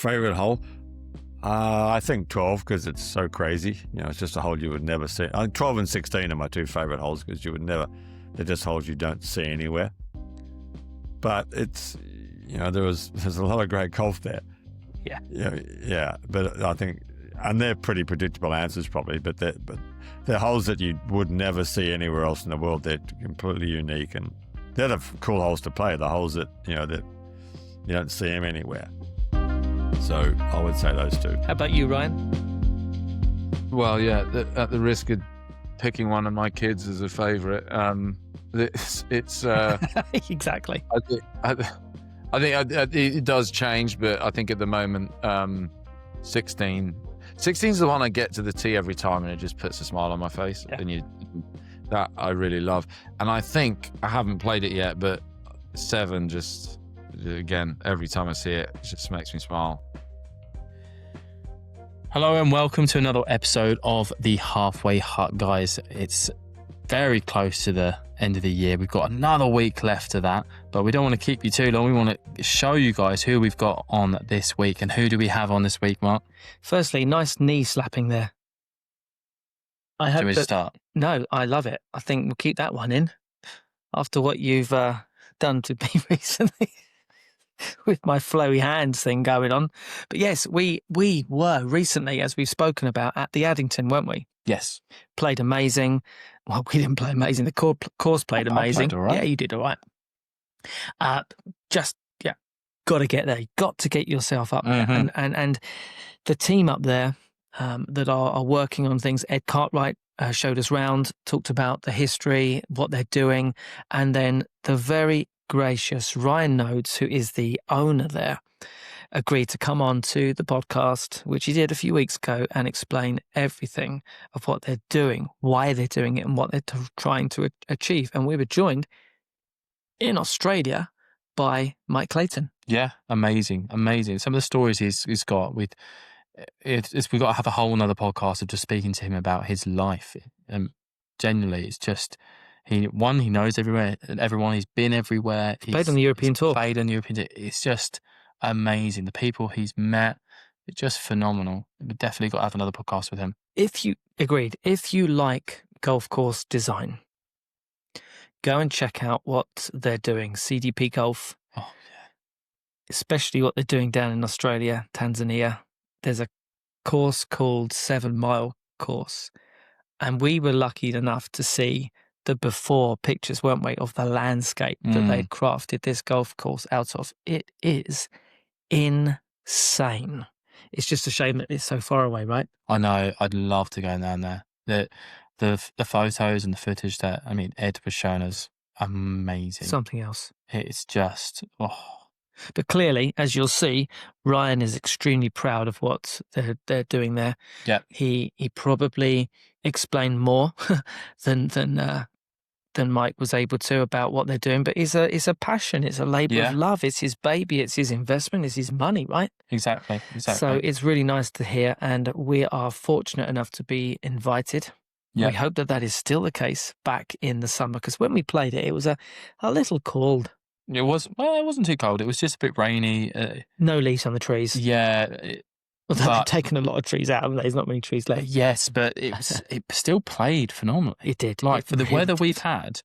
Favorite hole? I think 12 because it's so crazy. It's just a hole you would never see. 12 and 16 are my two favorite holes because they're just holes you don't see anywhere. But it's, there's a lot of great golf there. Yeah. Yeah. But I think, and they're pretty predictable answers probably, but they're holes that you would never see anywhere else in the world. They're completely unique, and they're the cool holes to play. The holes that, that you don't see them anywhere. So I would say those two. How about you, Ryan? Well, yeah, at the risk of picking one of my kids as a favourite, it's exactly. I think it does change, but I think at the moment, 16 is the one I get to the tee every time, and it just puts a smile on my face. Yeah. And that I really love. And I think I haven't played it yet, but 7 just, again, every time I see it, it just makes me smile. Hello and welcome to another episode of the Halfway Hut, guys. It's very close to the end of the year. We've got another week left of that, but we don't want to keep you too long. We want to show you guys who we've got on this week. And who do we have on this week, Mark? Firstly, nice knee slapping there. I hope Should we start? No, I love it. I think we'll keep that one in after what you've done to me recently. With my flowy hands thing going on. But yes, we were recently, as we've spoken about, at the Addington, weren't we? Yes. Played amazing. Well, we didn't play amazing. The course played amazing. I played all right. Yeah, you did all right. Got to get there. Got to get yourself up there. And the team up there that are working on things, Ed Cartwright showed us round, talked about the history, what they're doing, and then the very gracious Ryan Noades, who is the owner there, agreed to come on to the podcast, which he did a few weeks ago, and explain everything of what they're doing, why they're doing it, and what they're trying to achieve. And we were joined in Australia by Mike Clayton. Yeah, amazing. Some of the stories he's got we've got to have a whole another podcast of just speaking to him about his life. Genuinely, it's just he knows everyone. He's been everywhere. He's played on the European tour. It's just amazing. The people he's met, it's just phenomenal. We've definitely got to have another podcast with him. If you like golf course design, go and check out what they're doing. CDP Golf. Oh, yeah. Especially what they're doing down in Australia, Tanzania. There's a course called 7 Mile Course. And we were lucky enough to see the before pictures, weren't we, of the landscape that they'd crafted this golf course out of. It is insane. It's just a shame that it's so far away, right? I know. I'd love to go down there. The photos and the footage that, Ed was showing us, amazing. Something else. It's just, But clearly, as you'll see, Ryan is extremely proud of what they're doing there. Yeah. He probably explained more than Mike was able to about what they're doing. But it's a passion. It's a labour of love. It's his baby. It's his investment. It's his money, right? Exactly. So it's really nice to hear. And we are fortunate enough to be invited. Yeah. We hope that is still the case back in the summer. Because when we played it, it was a little cold. It wasn't too cold. It was just a bit rainy. No leaves on the trees. Yeah. Although they've taken a lot of trees out, there's not many trees left. Yes, but it still played phenomenally. It did. Like, for the weather we've had,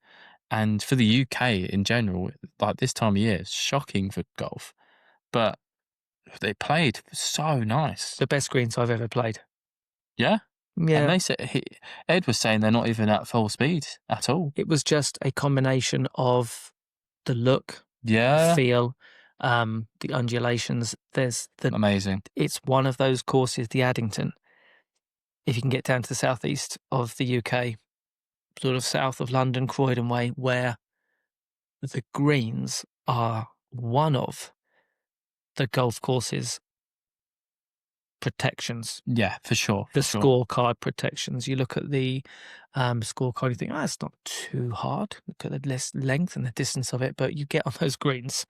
and for the UK in general, like this time of year, it's shocking for golf. But they played so nice. The best greens I've ever played. Yeah? Yeah. And they said, Ed was saying they're not even at full speed at all. It was just a combination of the look, the feel, the undulations. Amazing. It's one of those courses, the Addington. If you can get down to the southeast of the UK, sort of south of London, Croydon way, where the greens are one of the golf courses protections. Yeah, for sure. Scorecard protections. You look at the scorecard, you think, it's not too hard. Look at the length and the distance of it, but you get on those greens.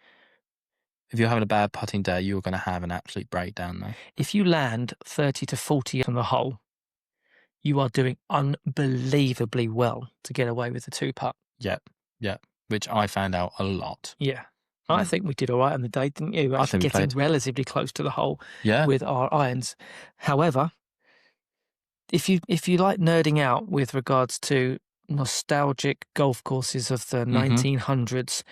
If you're having a bad putting day, you're going to have an absolute breakdown there. If you land 30 to 40 from the hole, you are doing unbelievably well to get away with the 2-putt. Yeah, which I found out a lot. Yeah. I think we did all right on the day, didn't you? I think we Getting played relatively close to the hole Yeah. with our irons. However, if you like nerding out with regards to nostalgic golf courses of the 1900s,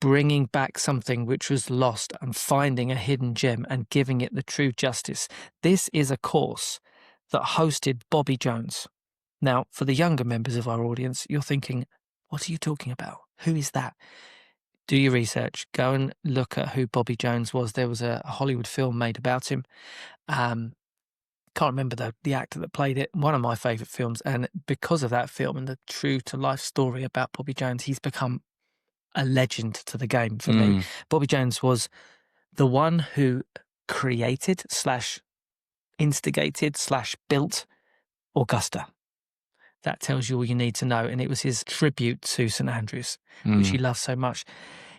bringing back something which was lost and finding a hidden gem and giving it the true justice, this is a course that hosted Bobby Jones. Now, for the younger members of our audience, you're thinking, what are you talking about? Who is that? Do your research. Go and look at who Bobby Jones was. There was a Hollywood film made about him. Can't remember the actor that played it. One of my favourite films. And because of that film and the true-to-life story about Bobby Jones, he's become a legend to the game for me. Bobby Jones was the one who created / instigated / built Augusta. That tells you all you need to know. And it was his tribute to St Andrews, which he loved so much.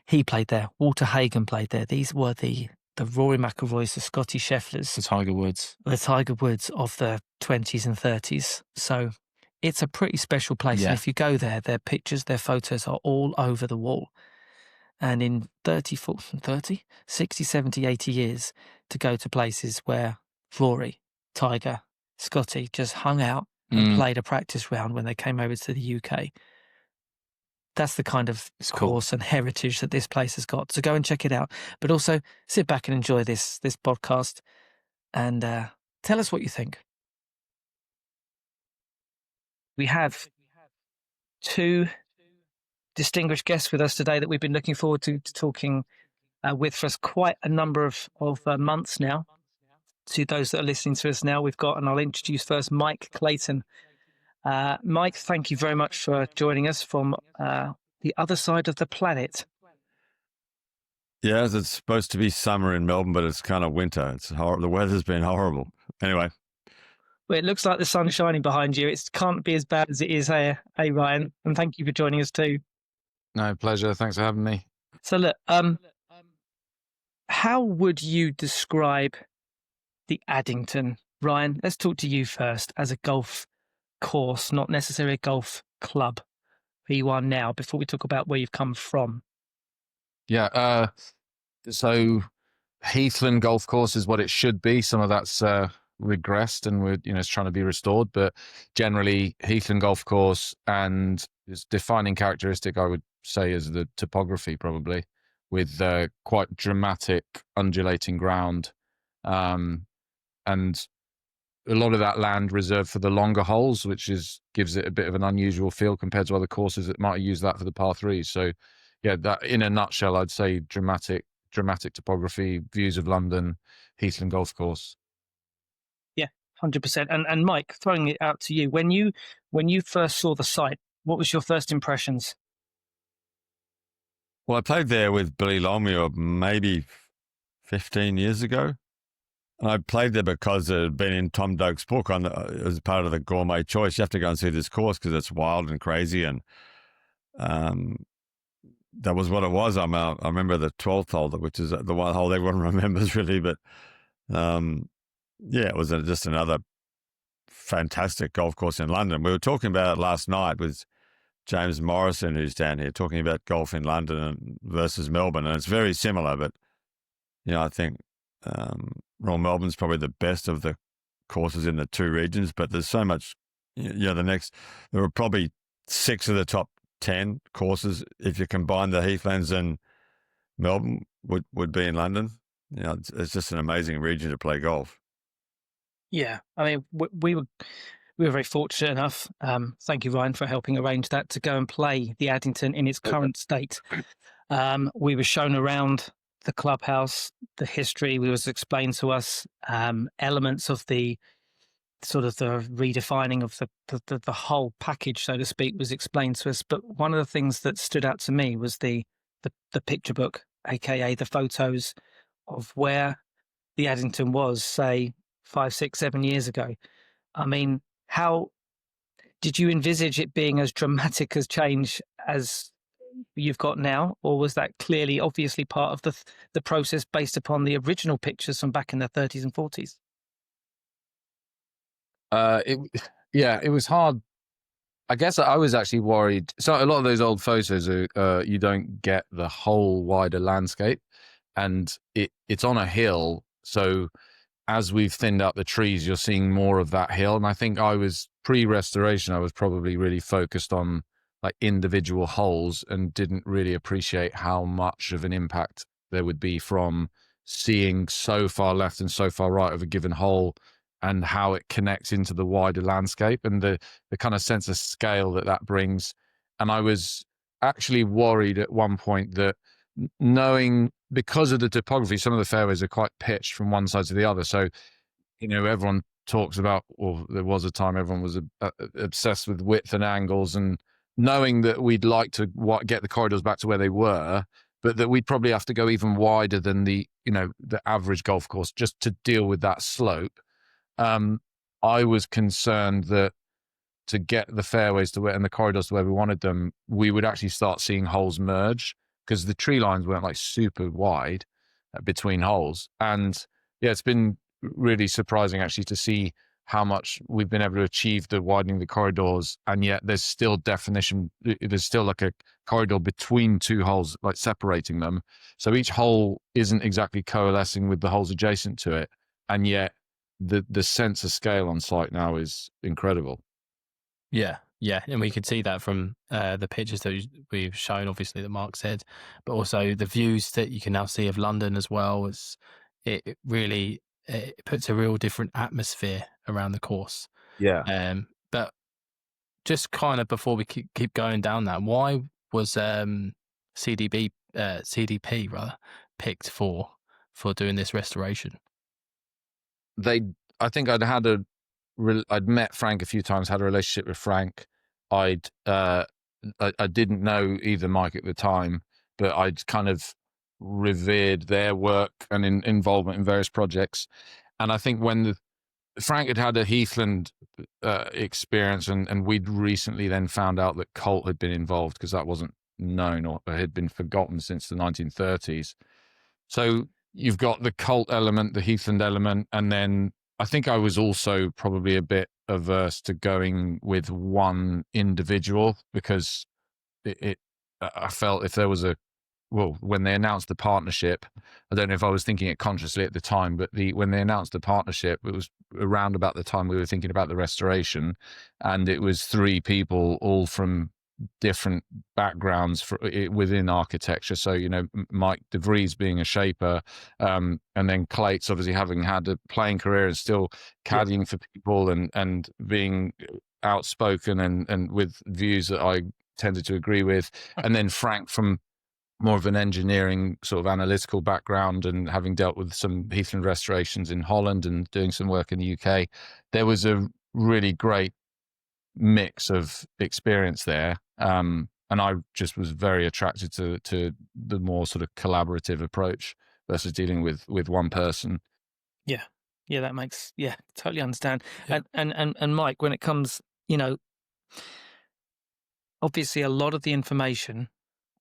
He played there. Walter Hagen played there. These were the Rory McIlroys, the Scotty Schefflers. The Tiger Woods. The Tiger Woods of the 20s and 30s. So it's a pretty special place. Yeah. And if you go there, their pictures, their photos are all over the wall. And in 60, 70, 80 years, to go to places where Rory, Tiger, Scotty just hung out and played a practice round when they came over to the UK. That's the kind of course and heritage that this place has got. So go and check it out. But also sit back and enjoy this podcast and tell us what you think. We have two distinguished guests with us today that we've been looking forward to talking with for us quite a number of months now. To those that are listening to us now, we've got, and I'll introduce first, Mike Clayton. Mike, thank you very much for joining us from the other side of the planet. Yes, it's supposed to be summer in Melbourne, but it's kind of winter. It's horrible. The weather's been horrible. Anyway. Well, it looks like the sun's shining behind you. It can't be as bad as it is here. Hey, Ryan, and thank you for joining us too. No, pleasure. Thanks for having me. So look, how would you describe the Addington? Ryan, let's talk to you first as a golf course, not necessarily a golf club, where you are now, before we talk about where you've come from. Yeah, so Heathland Golf Course is what it should be. Some of that's regressed and it's trying to be restored, but generally Heathland Golf Course, and its defining characteristic, I would say, is the topography, probably, with quite dramatic undulating ground, and a lot of that land reserved for the longer holes, which gives it a bit of an unusual feel compared to other courses that might use that for the par threes. So, yeah, that in a nutshell, I'd say dramatic topography, views of London, Heathland Golf Course. Yeah, 100%. And Mike, throwing it out to you, when you first saw the site, what was your first impressions? Well, I played there with Billy Longmuir maybe 15 years ago. And I played there because it had been in Tom Doak's book as part of the Gourmet Choice. You have to go and see this course because it's wild and crazy. And that was what it was. I remember the 12th hole, which is the one hole everyone remembers, really. But it was just another fantastic golf course in London. We were talking about it last night with James Morrison, who's down here, talking about golf in London versus Melbourne. And it's very similar, but, I think Royal Melbourne's probably the best of the courses in the two regions, but there's so much, there were probably 6 of the top 10 courses, if you combine the Heathlands and Melbourne, would be in London. It's just an amazing region to play golf. Yeah, I mean, we were very fortunate enough, thank you, Ryan, for helping arrange that, to go and play the Addington in its current state. We were shown around the clubhouse, the history. We was explained to us elements of the sort of the redefining of the whole package, so to speak, was explained to us. But one of the things that stood out to me was the picture book, aka the photos of where the Addington was, say, 5, 6, 7 years ago. I mean, how did you envisage it being as dramatic as change as you've got now, or was that clearly, obviously, part of the process based upon the original pictures from back in the 30s and 40s? It was hard I guess I was actually worried. So a lot of those old photos are you don't get the whole wider landscape, and it's on a hill. So as we've thinned out the trees, you're seeing more of that hill. And I think I was pre-restoration, I was probably really focused on like individual holes and didn't really appreciate how much of an impact there would be from seeing so far left and so far right of a given hole, and how it connects into the wider landscape and the kind of sense of scale that brings. And I was actually worried at one point that knowing, because of the topography, some of the fairways are quite pitched from one side to the other. So, everyone talks about, or there was a time everyone was obsessed with width and angles, and knowing that we'd like to get the corridors back to where they were, but that we'd probably have to go even wider than the average golf course just to deal with that slope. I was concerned that to get the fairways to where and the corridors to where we wanted them, we would actually start seeing holes merge, because the tree lines weren't like super wide between holes. And yeah, it's been really surprising actually to see how much we've been able to achieve the widening the corridors, and yet there's still definition. There's still like a corridor between two holes, like separating them. So each hole isn't exactly coalescing with the holes adjacent to it, and yet the sense of scale on site now is incredible. Yeah, and we could see that from the pictures that we've shown, obviously, that Mark said, but also the views that you can now see of London as well. It really puts a real different atmosphere around the course. Yeah. But just kind of before we keep going down that, why was CDP rather picked for doing this restoration? I think I'd met Frank a few times, had a relationship with Frank. I didn't know either Mike at the time, but I'd kind of revered their work and involvement in various projects. And I think when Frank had a Heathland experience, and we'd recently then found out that Colt had been involved, because that wasn't known or had been forgotten since the 1930s. So you've got the Colt element, the Heathland element, and then I think I was also probably a bit averse to going with one individual, because I felt if there was when they announced the partnership, I don't know if I was thinking it consciously at the time, but when they announced the partnership, it was around about the time we were thinking about the restoration, and it was three people, all from different backgrounds within architecture. So, Mike DeVries being a shaper, and then Clayton obviously having had a playing career and still caddying for people and being outspoken and with views that I tended to agree with. And then Frank from more of an engineering sort of analytical background, and having dealt with some Heathland restorations in Holland and doing some work in the UK. There was a really great mix of experience there. And I just was very attracted to the more sort of collaborative approach versus dealing with one person. Yeah, that makes, totally understand. Yeah. And Mike, when it comes, obviously a lot of the information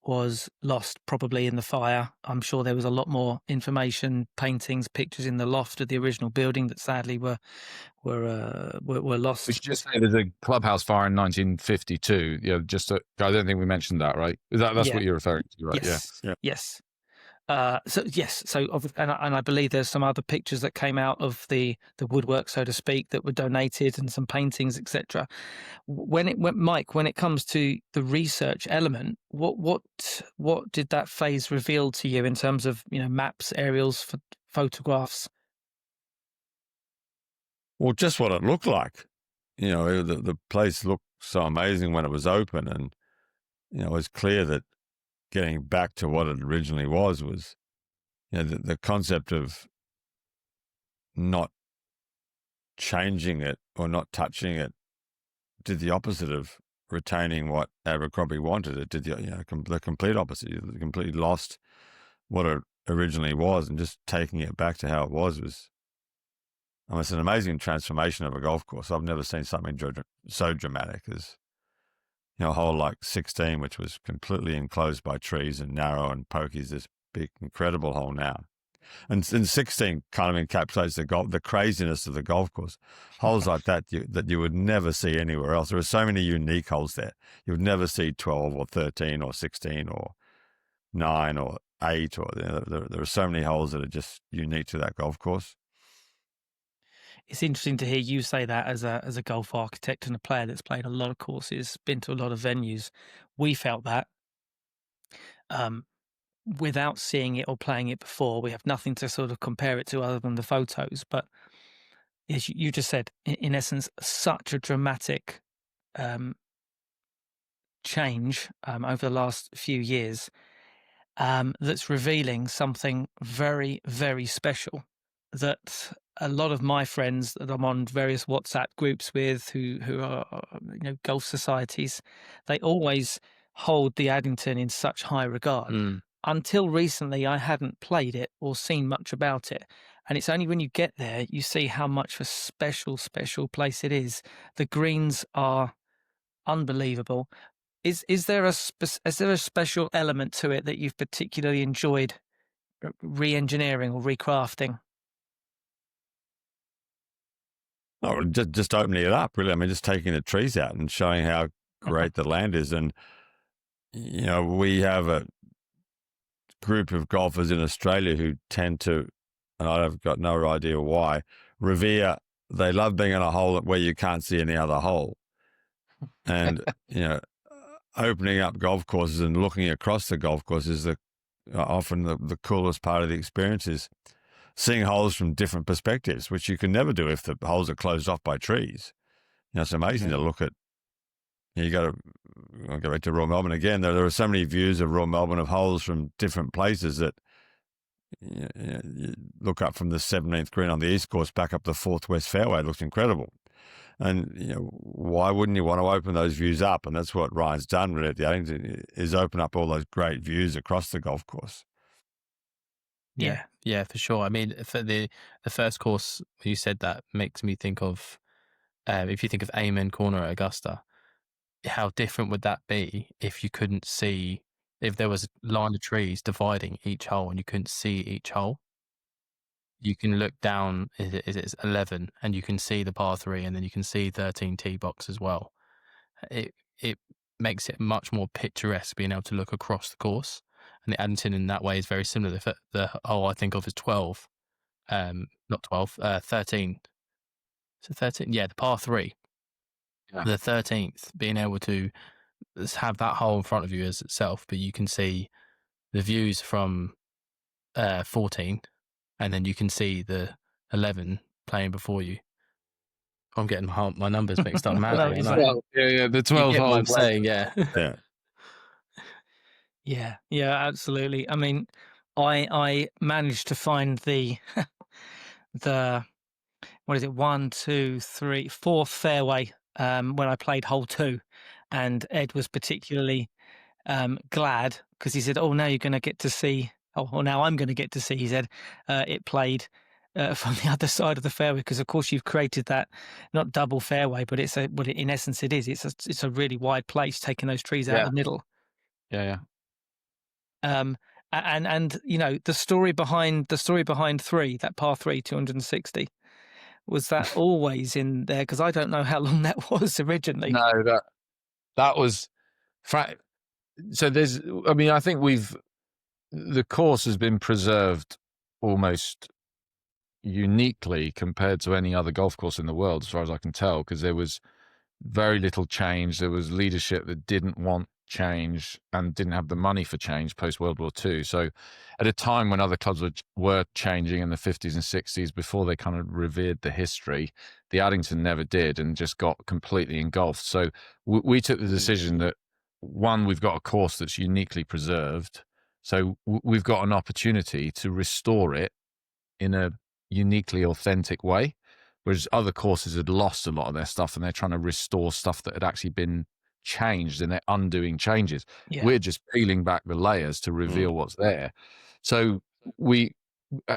was lost probably in the fire. I'm sure there was a lot more information, paintings, pictures in the loft of the original building that sadly were lost. We should just say there's a clubhouse fire in 1952. I don't think we mentioned that, right? That's what you're referring to, right? Yes. Yeah. Yes. And I believe there's some other pictures that came out of the woodwork, so to speak, that were donated, and some paintings, etc. Mike, when it comes to the research element, what did that phase reveal to you in terms of maps, aerials, photographs? Well, just what it looked like. The place looked so amazing when it was open, and it was clear that getting back to what it originally was the concept of not changing it or not touching it did the opposite of retaining what Abercrombie wanted. It did the complete opposite. It completely lost what it originally was, and just taking it back to how it was it's an amazing transformation of a golf course. I've never seen something so dramatic as a hole like 16, which was completely enclosed by trees and narrow and pokey, is this big, incredible hole now. And 16 kind of encapsulates the craziness of the golf course. Holes like that you would never see anywhere else. There are so many unique holes there. You would never see 12 or 13 or 16 or 9 or 8. Or there are so many holes that are just unique to that golf course. It's interesting to hear you say that as a golf architect and a player that's played a lot of courses, been to a lot of venues. We felt that without seeing it or playing it before. We have nothing to sort of compare it to other than the photos. But as you just said, in essence, such a dramatic change over the last few years that's revealing something very, very special that a lot of my friends that I'm on various WhatsApp groups with who are golf societies, they always hold the Addington in such high regard. Until recently, I hadn't played it or seen much about it. And it's only when you get there, you see how much of a special, special place it is. The greens are unbelievable. Is there a special element to it that you've particularly enjoyed re-engineering or recrafting? Oh, just opening it up, really. I mean, just taking the trees out and showing how great the land is. And, we have a group of golfers in Australia who tend to, and I've got no idea why, they love being on a hole where you can't see any other hole. And, opening up golf courses and looking across the golf course is often the coolest part of the experience is seeing holes from different perspectives, which you can never do if the holes are closed off by trees. It's amazing to look at. I'll go back to Royal Melbourne again. There are so many views of Royal Melbourne of holes from different places that you look up from the 17th green on the east course back up the 4th west fairway. It looks incredible. And, why wouldn't you want to open those views up? And that's what Ryan's done really at the Addington, is open up all those great views across the golf course. Yeah, for sure. I mean, for the first course, you said that makes me think of, if you think of Amen Corner at Augusta, how different would that be if you couldn't see, if there was a line of trees dividing each hole and you couldn't see each hole? You can look down, it's 11, and you can see the par 3, and then you can see 13 tee box as well. It makes it much more picturesque being able to look across the course. And the Addington in that way is very similar. The hole I think of is 12, not 12, 13. So 13, the par 3. Yeah. The 13th, being able to have that hole in front of you as itself, but you can see the views from 14, and then you can see the 11 playing before you. I'm getting my numbers mixed up. The 12 hole. I'm saying, yeah. Yeah, absolutely. I mean, I managed to find the what is it, 1, 2, 3, 4th fairway when I played hole 2, and Ed was particularly glad because he said, "Oh, now you're going to get to see." Oh, now I'm going to get to see. He said it played from the other side of the fairway because, of course, you've created that not double fairway, but in essence it is. It's a really wide place, taking those trees out of the middle. Yeah. And the story behind 3, that par 3, 260, was that always in there? Because I don't know how long that was originally. No, that was. So there's. I mean, I think the course has been preserved almost uniquely compared to any other golf course in the world, as far as I can tell, because there was very little change. There was leadership that didn't want change and didn't have the money for change post World War II. So at a time when other clubs were changing in the 50s and 60s, before they kind of revered the history, the Addington never did and just got completely engulfed. So we took the decision that, one, we've got a course that's uniquely preserved. So we've got an opportunity to restore it in a uniquely authentic way, whereas other courses had lost a lot of their stuff and they're trying to restore stuff that had actually been changed and they're undoing changes. Yeah. We're just peeling back the layers to reveal what's there. So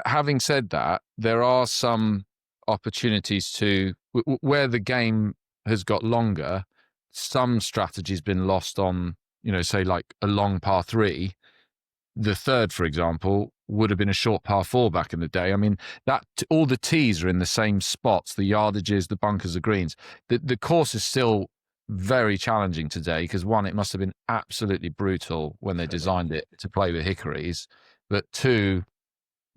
having said that, there are some opportunities to, where the game has got longer, some strategy's been lost on, say like a long par 3. The 3rd, for example, would have been a short par 4 back in the day. I mean, that all the tees are in the same spots, the yardages, the bunkers, the greens. The course is still very challenging today because, one, it must have been absolutely brutal when they designed it to play with hickories, but two,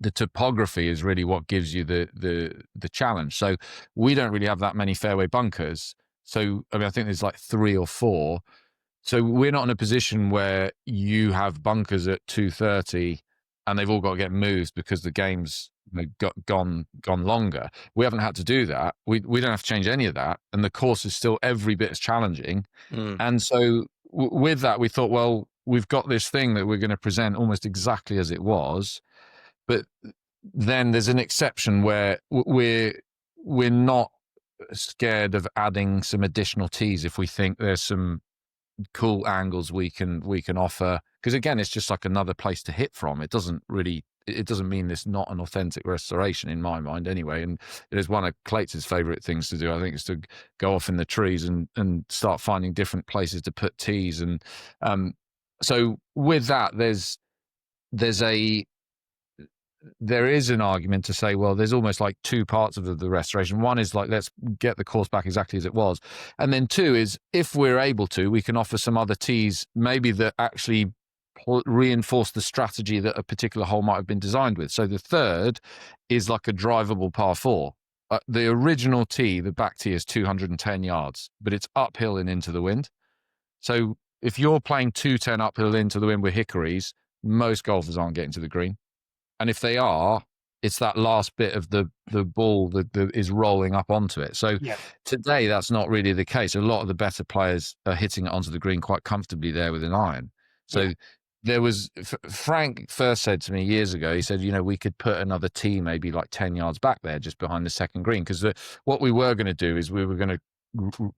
the topography is really what gives you the challenge. So we don't really have that many fairway bunkers. So, I mean, I think there's like 3 or 4. So we're not in a position where you have bunkers at 230 and they've all got to get moved because the game's gone longer. We haven't had to do that. We don't have to change any of that. And the course is still every bit as challenging. And so with that, we thought, well, we've got this thing that we're going to present almost exactly as it was. But then there's an exception where we're not scared of adding some additional tees if we think there's some cool angles we can offer, because again, it's just like another place to hit from. It doesn't mean it's not an authentic restoration in my mind anyway. And it is one of Clayton's favorite things to do, I think, is to go off in the trees and start finding different places to put tees. And so with that, there is an argument to say, well, there's almost like 2 parts of the restoration. One is like, let's get the course back exactly as it was. And then 2 is, if we're able to, we can offer some other tees, maybe that actually reinforce the strategy that a particular hole might have been designed with. So the third is like a drivable par 4. The original tee, the back tee, is 210 yards, but it's uphill and into the wind. So if you're playing 210 uphill into the wind with hickories, most golfers aren't getting to the green. And if they are, it's that last bit of the ball that is rolling up onto it. So today, that's not really the case. A lot of the better players are hitting it onto the green quite comfortably there with an iron. So there was, Frank first said to me years ago, he said, we could put another tee maybe like 10 yards back there just behind the second green. Because what we were going to do is we were going to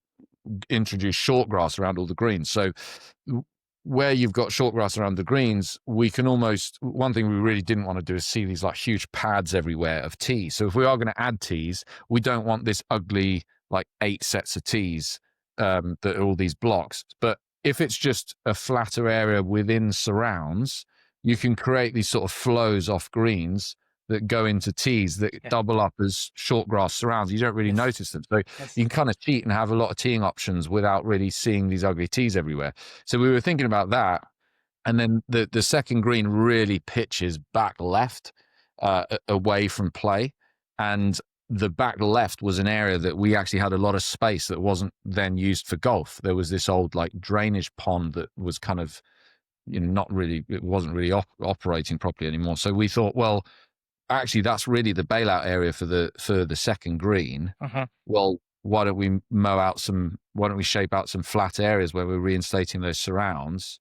introduce short grass around all the greens. So where you've got short grass around the greens, we can almost, one thing we really didn't want to do is see these like huge pads everywhere of tees. So if we are going to add tees, we don't want this ugly like 8 sets of tees that are all these blocks. But if it's just a flatter area within surrounds, you can create these sort of flows off greens that go into tees that double up as short grass surrounds. You don't really notice them. So you can kind of cheat and have a lot of teeing options without really seeing these ugly tees everywhere. So we were thinking about that. And then the second green really pitches back left away from play. And the back left was an area that we actually had a lot of space that wasn't then used for golf. There was this old like drainage pond that was kind of, not really, it wasn't really operating properly anymore. So we thought, well, actually, that's really the bailout area for the second green. Well, why don't we shape out some flat areas where we're reinstating those surrounds,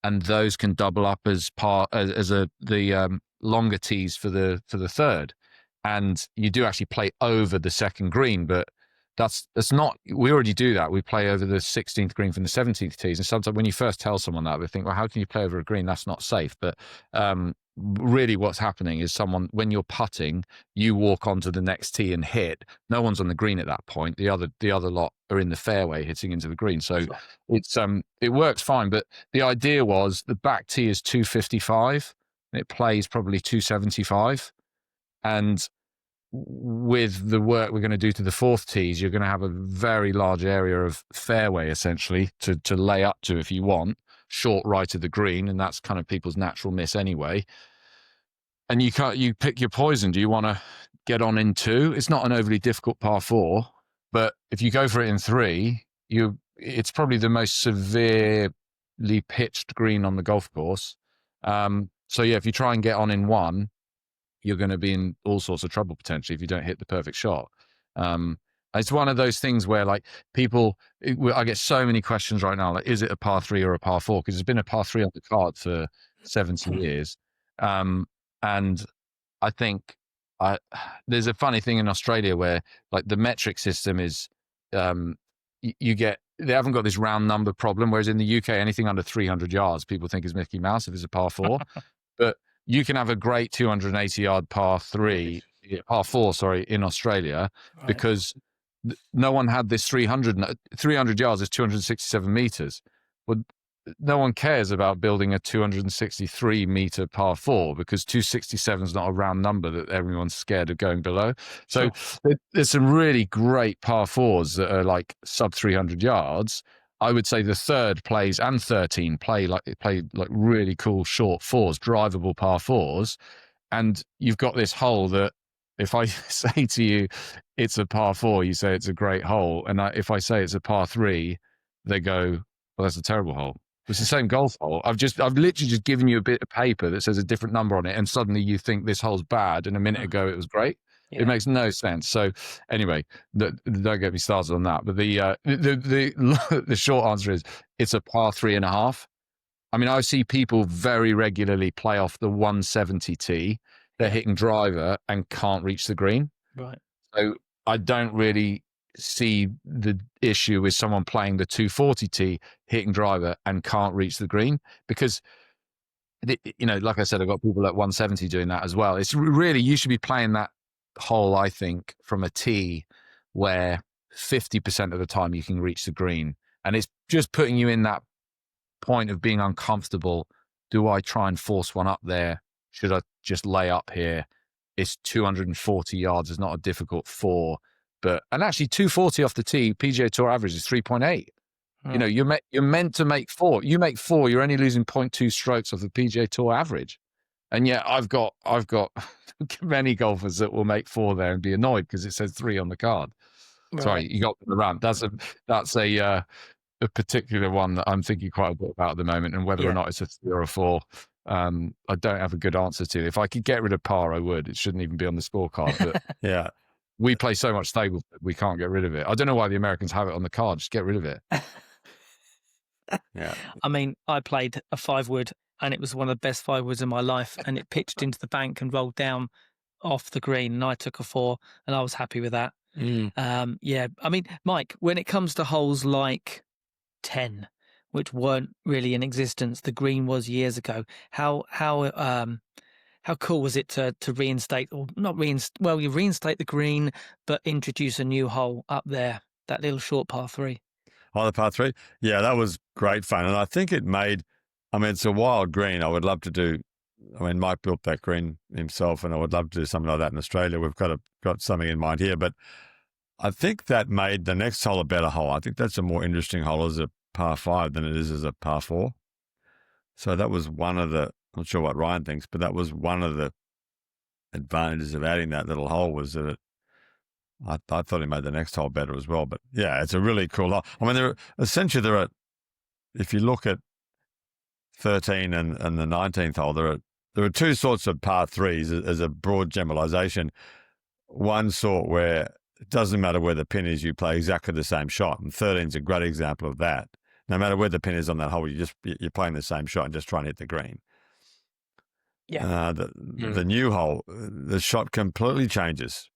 and those can double up as the longer tees for the third. And you do actually play over the second green, but that's not, we already do that. We play over the 16th green from the 17th tees. And sometimes when you first tell someone that, they think, well, how can you play over a green? That's not safe. But really what's happening is when you're putting, you walk onto the next tee and hit. No one's on the green at that point. The other lot are in the fairway hitting into the green. So it works fine. But the idea was the back tee is 255 and it plays probably 275. And with the work we're going to do to the fourth tees, you're going to have a very large area of fairway essentially to lay up to if you want, short right of the green, and that's kind of people's natural miss anyway. And you pick your poison. Do you want to get on in 2? It's not an overly difficult par 4, but if you go for it in 3, it's probably the most severely pitched green on the golf course. So yeah, if you try and get on in 1, you're going to be in all sorts of trouble potentially if you don't hit the perfect shot. It's one of those things where like I get so many questions right now, like, is it a par 3 or a par 4? Because there's been a par 3 on the card for 70 years. And I think there's a funny thing in Australia where like the metric system is, they haven't got this round number problem. Whereas in the UK, anything under 300 yards, people think is Mickey Mouse if it's a par 4, but you can have a great 280-yard par 4, in Australia, right, because no one had this 300 yards is 267 meters. Well, no one cares about building a 263 meter par 4 because 267 is not a round number that everyone's scared of going below. So there's some really great par 4s that are like sub 300 yards. I would say the 3rd plays and 13 play like really cool short 4s, drivable par 4s. And you've got this hole that if I say to you, it's a par 4, you say it's a great hole. And if I say it's a par 3, they go, well, that's a terrible hole. It's the same golf hole. I've literally just given you a bit of paper that says a different number on it, and suddenly you think this hole's bad, and a minute ago it was great. Yeah. It makes no sense. So anyway, don't get me started on that. But the short answer is it's a par 3.5. I mean, I see people very regularly play off the 170 tee. They're hitting driver and can't reach the green. Right. So I don't really see the issue with someone playing the 240 tee, hitting driver and can't reach the green, because like I said, I've got people at 170 doing that as well. It's really, you should be playing that hole, I think, from a tee where 50% of the time you can reach the green, and it's just putting you in that point of being uncomfortable. Do I try and force one up there? Should I just lay up here? It's 240 yards. It's not a difficult 4. And actually 240 off the tee, PGA Tour average is 3.8. You're meant to make 4. You make 4, you're only losing 0.2 strokes off the PGA Tour average. And yet I've got many golfers that will make 4 there and be annoyed because it says 3 on the card. Right. Sorry, you got the rant. That's a particular one that I'm thinking quite a bit about at the moment, and whether or not it's a 3 or a 4. I don't have a good answer to. If I could get rid of par, I would. It shouldn't even be on the scorecard. But yeah, we play so much table that we can't get rid of it. I don't know why the Americans have it on the card. Just get rid of it. Yeah. I mean, I played a 5-wood, and it was one of the best 5-woods in my life, and it pitched into the bank and rolled down off the green, and I took a 4, and I was happy with that. Yeah. I mean, Mike, when it comes to holes like 10, which weren't really in existence, the green was years ago, how cool was it to reinstate, or not reinstate, well, you reinstate the green, but introduce a new hole up there, that little short par 3? Oh, the par 3? Yeah, that was great fun. And I think it's a wild green. I would love to do, Mike built that green himself, and I would love to do something like that in Australia. We've got something in mind here, but I think that made the next hole a better hole. I think that's a more interesting hole as a par 5 than it is as a par 4. So that was one of the, I'm not sure what Ryan thinks, but that was one of the advantages of adding that little hole, was that I thought it made the next hole better as well. But yeah, it's a really cool hole. I mean, there are, if you look at 13 and the 19th hole, there are 2 sorts of par 3s as a broad generalization. One sort where it doesn't matter where the pin is, you play exactly the same shot. And 13 is a great example of that. No matter where the pin is on that hole, you're playing the same shot and just trying to hit the green. Yeah. The new hole, the shot completely changes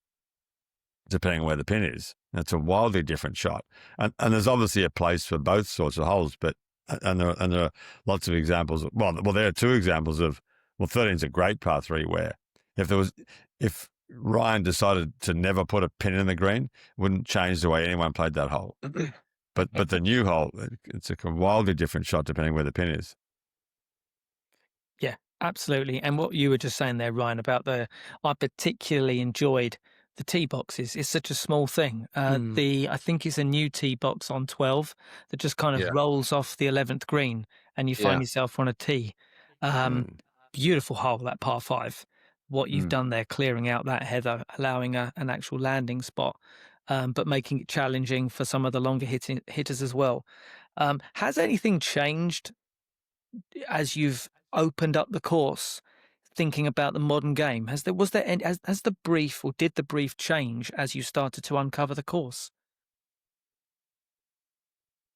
depending on where the pin is. It's a wildly different shot. And there's obviously a place for both sorts of holes, but and there are lots of examples. Well, there are 2 examples of, 13 is a great par 3 where if Ryan decided to never put a pin in the green, wouldn't change the way anyone played that hole. But the new hole, it's a wildly different shot depending where the pin is. Yeah, absolutely. And what you were just saying there, Ryan, about I particularly enjoyed the tee boxes. It's such a small thing. I think it's a new tee box on 12 that just kind of rolls off the 11th green, and you find yourself on a tee. Beautiful hole, that par 5. What you've done there, clearing out that heather, allowing an actual landing spot, but making it challenging for some of the longer hitters as well. Has anything changed as you've opened up the course, thinking about the modern game? Has the brief, or did the brief change as you started to uncover the course?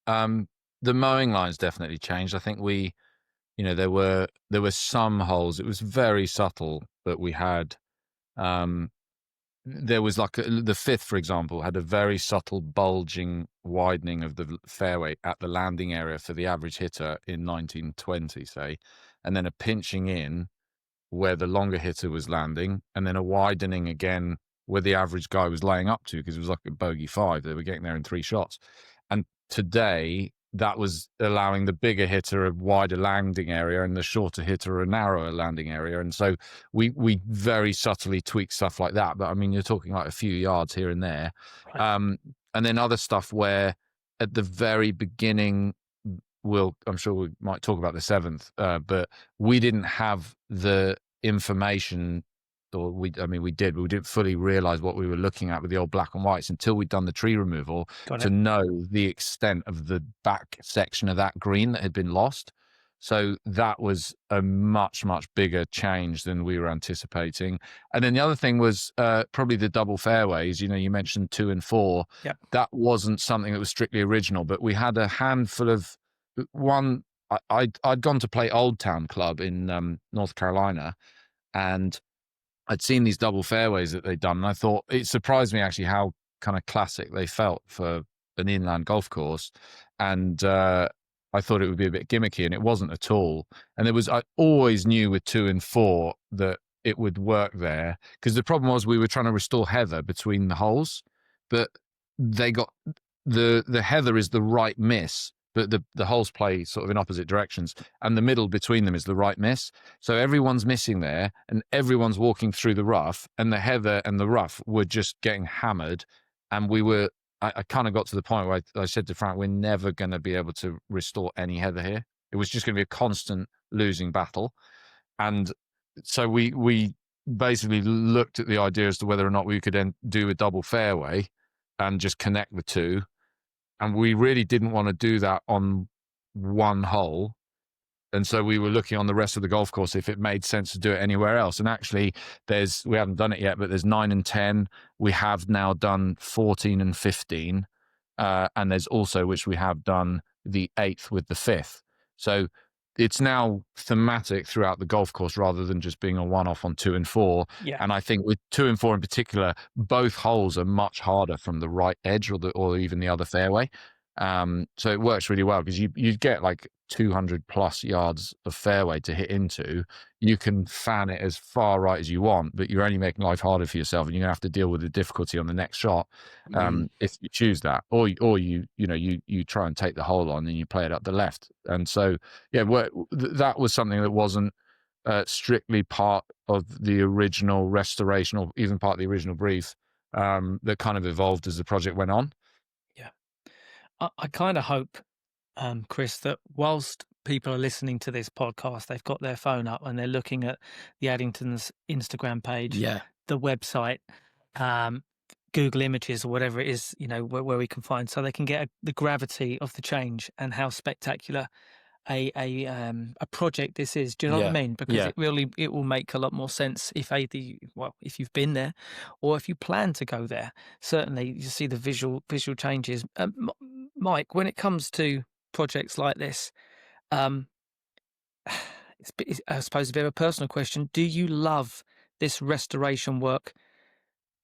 The mowing lines definitely changed. I think there were some holes. It was very subtle, but we had, there was like the 5th, for example, had a very subtle bulging widening of the fairway at the landing area for the average hitter in 1920, say, and then a pinching in where the longer hitter was landing, and then a widening again where the average guy was laying up to, because it was like a bogey 5. They were getting there in 3 shots. And today, that was allowing the bigger hitter a wider landing area and the shorter hitter a narrower landing area. And so we very subtly tweak stuff like that. But I mean, you're talking like a few yards here and there. Right. And then other stuff where at the very beginning, I'm sure we might talk about the seventh, but we didn't have the information, or we didn't fully realize what we were looking at with the old black and whites until we'd done the tree removal to know the extent of the back section of that green that had been lost. So that was a much, much bigger change than we were anticipating. And then the other thing was probably the double fairways. You know, you mentioned 2 and 4. Yep. That wasn't something that was strictly original, but we had a handful of one. I'd gone to play Old Town Club in North Carolina, and I'd seen these double fairways that they'd done, and I thought it surprised me actually how kind of classic they felt for an inland golf course. And I thought it would be a bit gimmicky, and it wasn't at all. And I always knew with 2 and 4 that it would work there, because the problem was we were trying to restore heather between the holes, but they got the heather is the right miss, but the holes play sort of in opposite directions, and the middle between them is the right miss. So everyone's missing there, and everyone's walking through the rough, and the heather and the rough were just getting hammered. And I kind of got to the point where I said to Frank, we're never going to be able to restore any heather here. It was just going to be a constant losing battle. And so we basically looked at the idea as to whether or not we could then do a double fairway and just connect the two. And we really didn't want to do that on one hole. And so we were looking on the rest of the golf course if it made sense to do it anywhere else. And actually, we haven't done it yet, but there's 9 and 10. We have now done 14 and 15. And there's also, which we have done, the 8th with the 5th. So it's now thematic throughout the golf course rather than just being a one-off on 2 and 4. Yeah. And I think with 2 and 4 in particular, both holes are much harder from the right edge or even the other fairway. So it works really well because you get like 200 plus yards of fairway to hit into. You can fan it as far right as you want, but you're only making life harder for yourself, and you're gonna have to deal with the difficulty on the next shot if you choose that, or you try and take the hole on and you play it up the left. And so that was something that wasn't strictly part of the original restoration or even part of the original brief that kind of evolved as the project went on. I kind of hope, Kris, that whilst people are listening to this podcast, they've got their phone up and they're looking at the Addington's Instagram page, the website, Google Images or whatever it is, where we can find, so they can get the gravity of the change and how spectacular a project this is. Do you know what I mean? Because it will make a lot more sense if if you've been there or if you plan to go there. Certainly you see the visual changes. Mike, when it comes to projects like this, it's I suppose a bit of a personal question. Do you love this restoration work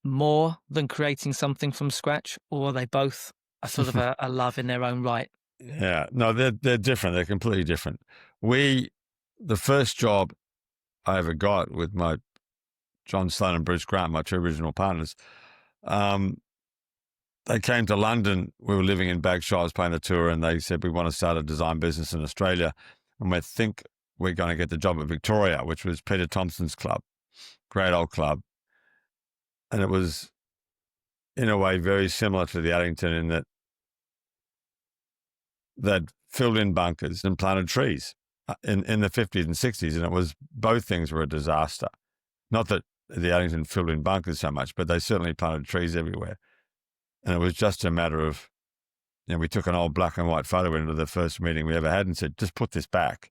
more than creating something from scratch, or are they both a sort of a love in their own right? Yeah, no, they're different. They're completely different. The first job I ever got with my John Sloan and Bruce Grant, my 2 original partners, they came to London. We were living in Bagshire. I was playing the tour, and they said, we want to start a design business in Australia, and we think we're going to get the job at Victoria, which was Peter Thompson's club, great old club. And it was, in a way, very similar to the Addington in that they'd filled in bunkers and planted trees in the 50s and 60s. And both things were a disaster. Not that the Addington filled in bunkers so much, but they certainly planted trees everywhere. And it was just a matter of, we took an old black and white photo into the first meeting we ever had and said, just put this back.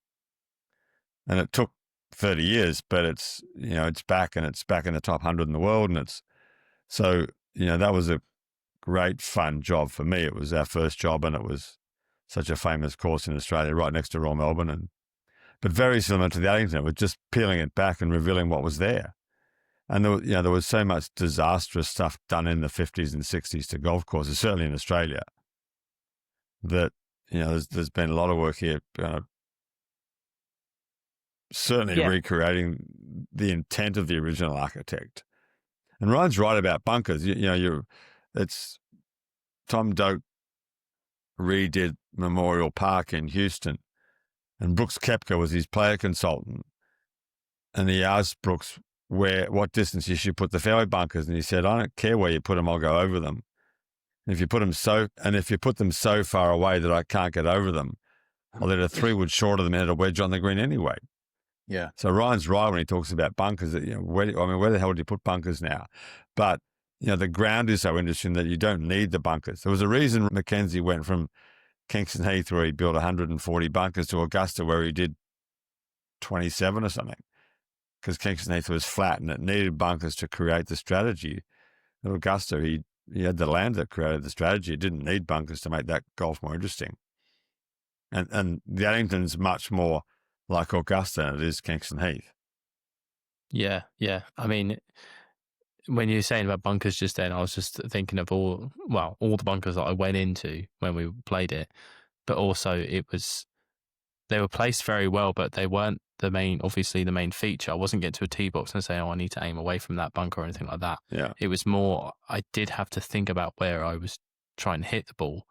And it took 30 years, but it's back, and it's back in the top 100 in the world. And that was a great fun job for me. It was our first job, and it was such a famous course in Australia, right next to Royal Melbourne, but very similar to the Addington. It was just peeling it back and revealing what was there. And there was so much disastrous stuff done in the 50s and 60s to golf courses, certainly in Australia, that there's been a lot of work here, certainly recreating the intent of the original architect. And Ryan's right about bunkers. It's Tom Doak redid Memorial Park in Houston, and Brooks Koepka was his player consultant, and he asked Brooks what distance you should put the fairway bunkers, and he said, "I don't care where you put them, I'll go over them. And if you put them so far away that I can't get over them, I'll let a 3-wood short of them and hit a wedge on the green anyway." Yeah. So Ryan's right when he talks about bunkers. That, where the hell do you put bunkers now? But the ground is so interesting that you don't need the bunkers. There was a reason Mackenzie went from Kingston Heath, where he built 140 bunkers, to Augusta, where he did 27 or something, because Kingston Heath was flat and it needed bunkers to create the strategy. At Augusta, he had the land that created the strategy. It didn't need bunkers to make that golf more interesting. And the Addington's much more like Augusta than it is Kingston Heath. Yeah. I mean, when you were saying about bunkers just then, I was just thinking of all the bunkers that I went into when we played it, but also they were placed very well, but they weren't the main feature. I wasn't getting to a tee box and saying, "Oh, I need to aim away from that bunker," or anything like that. Yeah. It was more, I did have to think about where I was trying to hit the ball,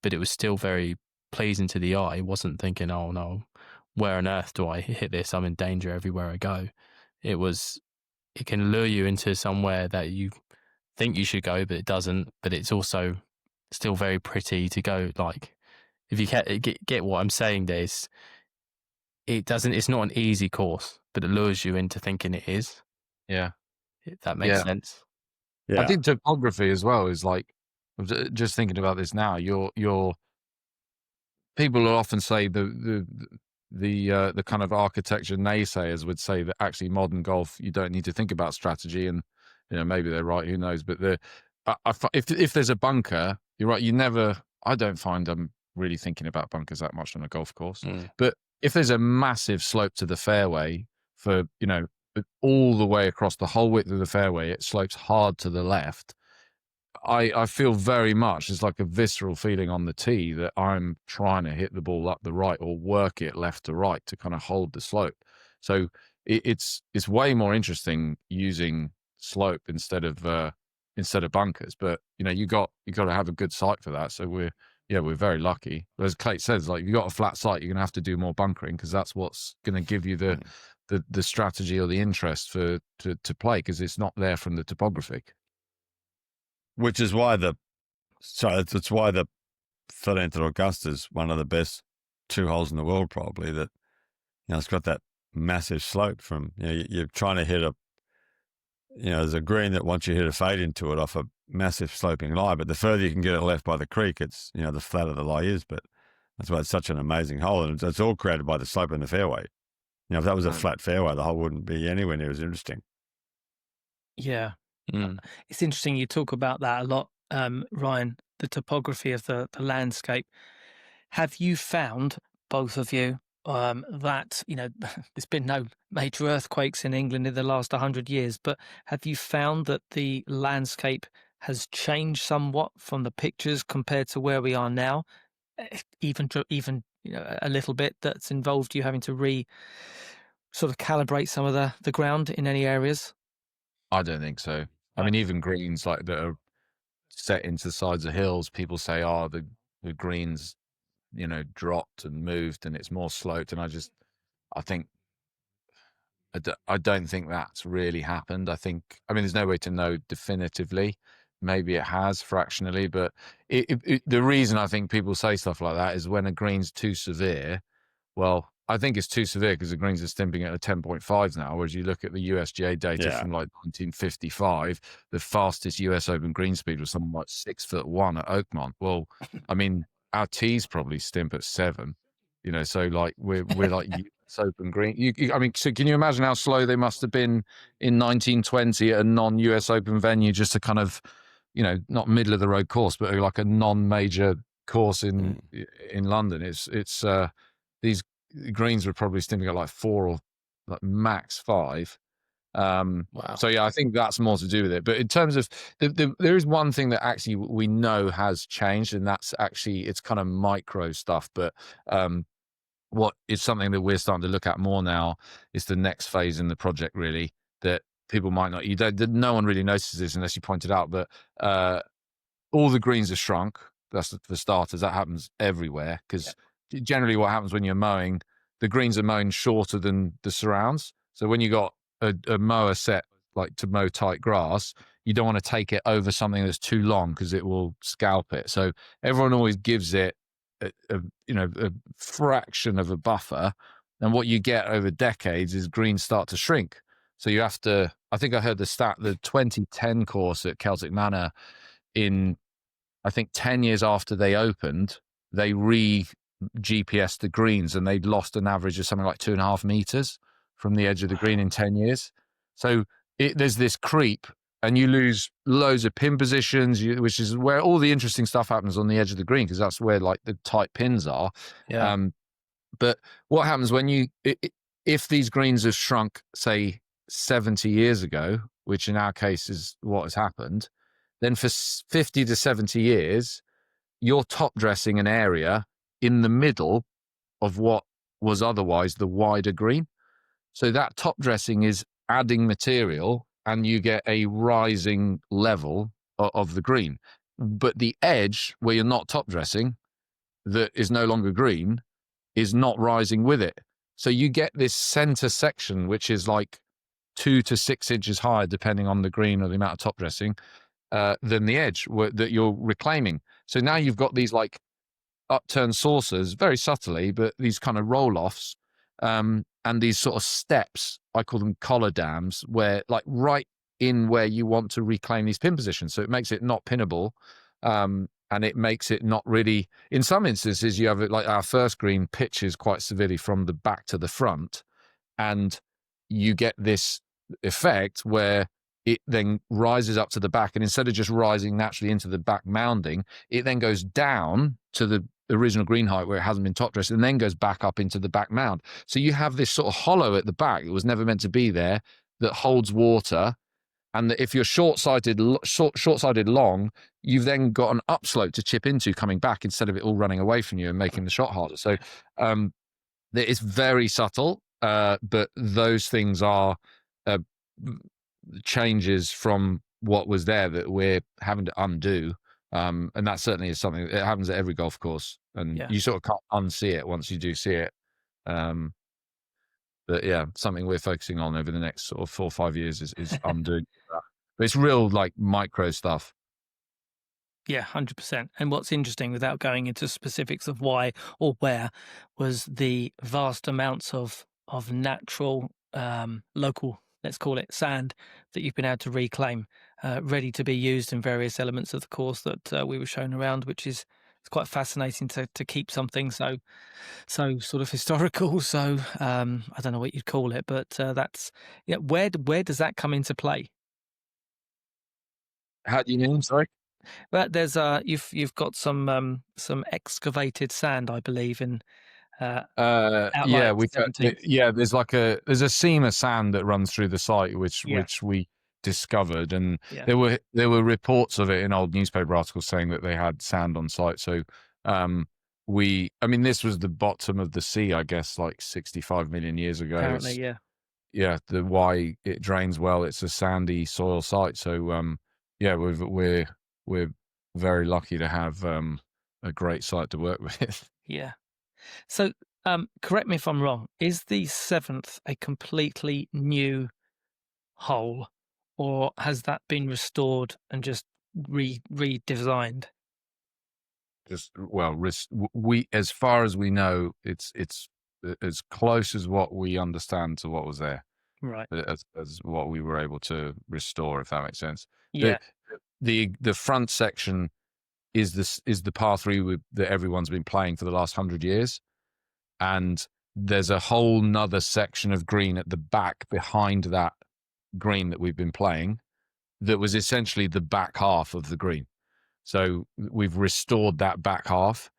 but it was still very pleasing to the eye. I wasn't thinking, "Oh no, where on earth do I hit this? I'm in danger everywhere I go." It can lure you into somewhere that you think you should go, but it doesn't. But it's also still very pretty to go. Like, if you get what I'm saying, it's not an easy course, but it lures you into thinking it is. Yeah. If that makes sense. Yeah. I think topography as well is like, just thinking about this now, your people will often say the kind of architecture naysayers would say that actually modern golf, you don't need to think about strategy, and maybe they're right, who knows, but if there's a bunker, you're right, I don't find I'm really thinking about bunkers that much on a golf course. But if there's a massive slope to the fairway for all the way across the whole width of the fairway, it slopes hard to the left, I feel very much, it's like a visceral feeling on the tee that I'm trying to hit the ball up the right or work it left to right to kind of hold the slope. So it's way more interesting using slope instead of bunkers. But you got to have a good site for that. So we're very lucky. As Clayton says, like, if you got a flat site, you're gonna have to do more bunkering, because that's what's gonna give you the strategy or the interest to play, because it's not there from the topography. Which is why it's why the 13th at Augusta is one of the best 2 holes in the world, probably. That it's got that massive slope from you're trying to hit there's a green that once you hit a fade into it off a massive sloping lie, but the further you can get it left by the creek, it's the flatter the lie is. But that's why it's such an amazing hole, and it's all created by the slope in the fairway. If that was a flat fairway, the hole wouldn't be anywhere near as interesting. Yeah. It's interesting you talk about that a lot, Ryan, the topography of the landscape. Have you found, both of you, that there's been no major earthquakes in England in the last 100 years, but have you found that the landscape has changed somewhat from the pictures compared to where we are now? Even a little bit, that's involved you having to sort of calibrate some of the ground in any areas? I don't think so. I mean, even greens like that are set into the sides of hills, people say, "Oh, the greens, dropped and moved, and it's more sloped." And I don't think that's really happened. I mean, there's no way to know definitively. Maybe it has fractionally, but the reason I think people say stuff like that is when a green's too severe. Well, I think it's too severe because the greens are stimping at a 10.5 now, whereas you look at the USGA data from like 1955, the fastest US Open green speed was something like 6'1" at Oakmont. Well, I mean, our tees probably stimp at 7, so like we're like US Open green. I mean, so can you imagine how slow they must have been in 1920 at a non-US Open venue, just to kind of, not middle of the road course, but like a non-major course in London. It's these greens were probably stimping at like 4 or like max 5. Wow. So yeah, I think that's more to do with it. But in terms of there is one thing that actually we know has changed, and that's actually, it's kind of micro stuff. But what is something that we're starting to look at more now is the next phase in the project, really, that people might not, no one really notices this unless you point it out, but all the greens are shrunk. That's for starters. That happens everywhere because generally what happens when you're mowing, the greens are mown shorter than the surrounds. So when you got a mower set like to mow tight grass, you don't want to take it over something that's too long because it will scalp it. So everyone always gives it a fraction of a buffer, and what you get over decades is greens start to shrink. So you have to, I think I heard the stat, the 2010 course at Celtic Manor, in I think 10 years after they opened, they GPS'd the greens and they'd lost an average of something like 2.5 meters from the edge of the green in 10 years. So there's this creep, and you lose loads of pin positions, which is where all the interesting stuff happens, on the edge of the green, because that's where like the tight pins are. Yeah. But what happens when if these greens have shrunk, say 70 years ago, which in our case is what has happened, then for 50 to 70 years, you're top dressing an area in the middle of what was otherwise the wider green. So that top dressing is adding material, and you get a rising level of the green. But the edge where you're not top dressing, that is no longer green, is not rising with it. So you get this center section, which is like 2 to 6 inches higher, depending on the green or the amount of top dressing, than the edge that you're reclaiming. So now you've got these like upturned saucers, very subtly, but these kind of roll-offs, and these sort of steps, I call them collar dams, where like right in where you want to reclaim these pin positions. So it makes it not pinnable, and it makes it not really, in some instances, you have it like our first green pitches quite severely from the back to the front, and you get this effect where it then rises up to the back, and instead of just rising naturally into the back mounding, it then goes down to the original green height where it hasn't been top dressed, and then goes back up into the back mound. So you have this sort of hollow at the back that was never meant to be there, that holds water. And if you're short-sighted long, you've then got an upslope to chip into coming back, instead of it all running away from you and making the shot harder. So it's very subtle, but those things are changes from what was there that we're having to undo. And that certainly is something that happens at every golf course, and you sort of can't unsee it once you do see it. But yeah, something we're focusing on over the next sort of 4 or 5 years is undoing that. But it's real like micro stuff. Yeah, 100%. And what's interesting, without going into specifics of why or where, was the vast amounts of natural, local, let's call it, sand that you've been able to reclaim, ready to be used in various elements of the course that we were shown around, which is, it's quite fascinating to keep something so sort of historical. So I don't know what you'd call it, but that's, where does that come into play? How do you mean? Sorry. But there's you've got some excavated sand, I believe, in there's like there's a seam of sand that runs through the site, which we discovered, and there were reports of it in old newspaper articles saying that they had sand on site. So this was the bottom of the sea, I guess, like 65 million years ago. Apparently, why it drains well, it's a sandy soil site. So we're very lucky to have a great site to work with. Yeah. So correct me if I'm wrong, is the 7th a completely new hole, or has that been restored and just redesigned? We, as far as we know, it's as close as what we understand to what was there, right? As what we were able to restore, if that makes sense. Yeah. The front section is the par 3 that everyone's been playing for the last 100 years, and there's a whole nother section of green at the back behind that green that we've been playing, that was essentially the back half of the green. So we've restored that back half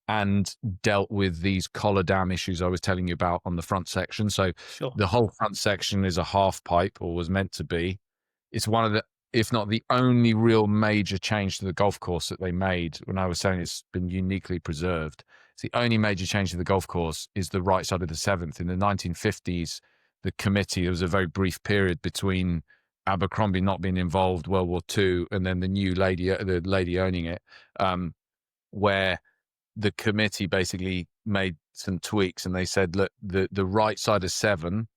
and dealt with these collar dam issues I was telling you about on the front section. So the whole front section is a half pipe, or was meant to be. It's one of the, if not the only real major change to the golf course that they made. When I was saying it's been uniquely preserved, it's the only major change to the golf course is the right side of the 7th. In the 1950s, the committee, there was a very brief period between Abercrombie not being involved, World War II, and then the new lady owning it, where the committee basically made some tweaks and they said, look, the right side of 7,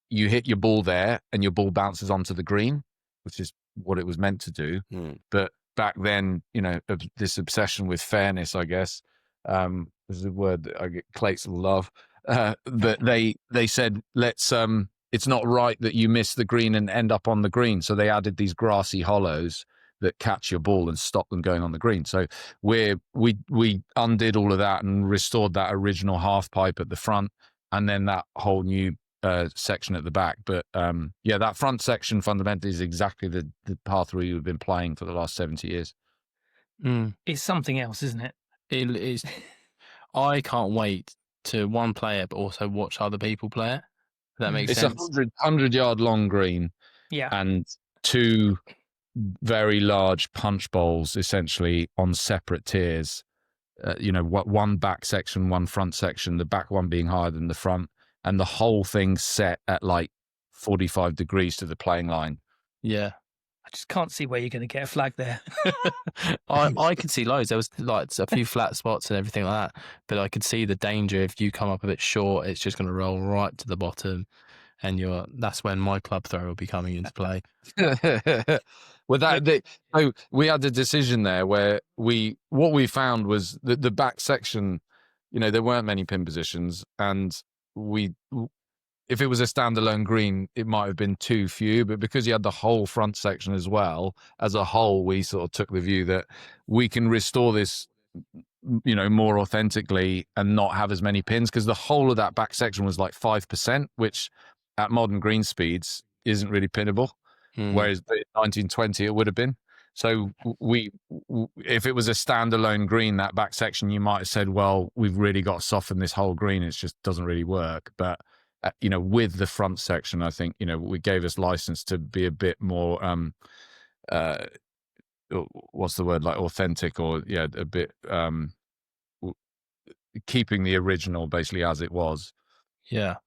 you hit your ball there and your ball bounces onto the green, which is what it was meant to do. But back then, this obsession with fairness, I guess, is a word that I get Clayton will love. But they said, it's not right that you miss the green and end up on the green. So they added these grassy hollows that catch your ball and stop them going on the green. So we undid all of that and restored that original half pipe at the front, and then that whole new section at the back. But that front section fundamentally is exactly the par 3 we've been playing for the last 70 years. It's something else, isn't it? It is. I can't wait to, one, play it, but also watch other people play it. If that makes sense. It's a 100-yard long green, and 2 very large punch bowls essentially on separate tiers. One back section, one front section, the back one being higher than the front, and the whole thing set at like 45 degrees to the playing line. Yeah. I just can't see where you're going to get a flag there. I could see loads. There was like a few flat spots and everything like that, but I could see the danger if you come up a bit short, it's just going to roll right to the bottom, and that's when my club throw will be coming into play. Well, so we had a decision there where what we found was that the back section, there weren't many pin positions, and if it was a standalone green, it might have been too few, but because you had the whole front section as well, as a whole, we sort of took the view that we can restore this, more authentically and not have as many pins, because the whole of that back section was like 5%, which at modern green speeds isn't really pinnable, whereas in 1920 it would have been. So if it was a standalone green, that back section, you might have said, well, we've really got to soften this whole green. It just doesn't really work. But with the front section, I think, we gave us license to be a bit more, what's the word, like authentic, or a bit keeping the original basically as it was. Yeah.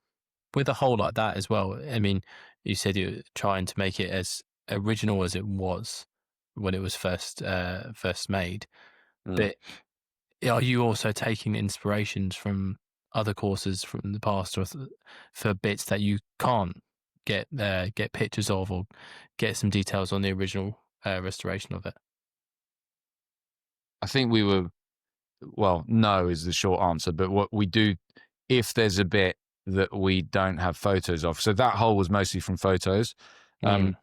With a hole like that as well, I mean, you said you're trying to make it as original as it was when it was first made. But are you also taking inspirations from other courses from the past, or for bits that you can't get pictures of, or get some details on the original restoration of it? I think no is the short answer, but what we do, if there's a bit that we don't have photos of, so that hole was mostly from photos. But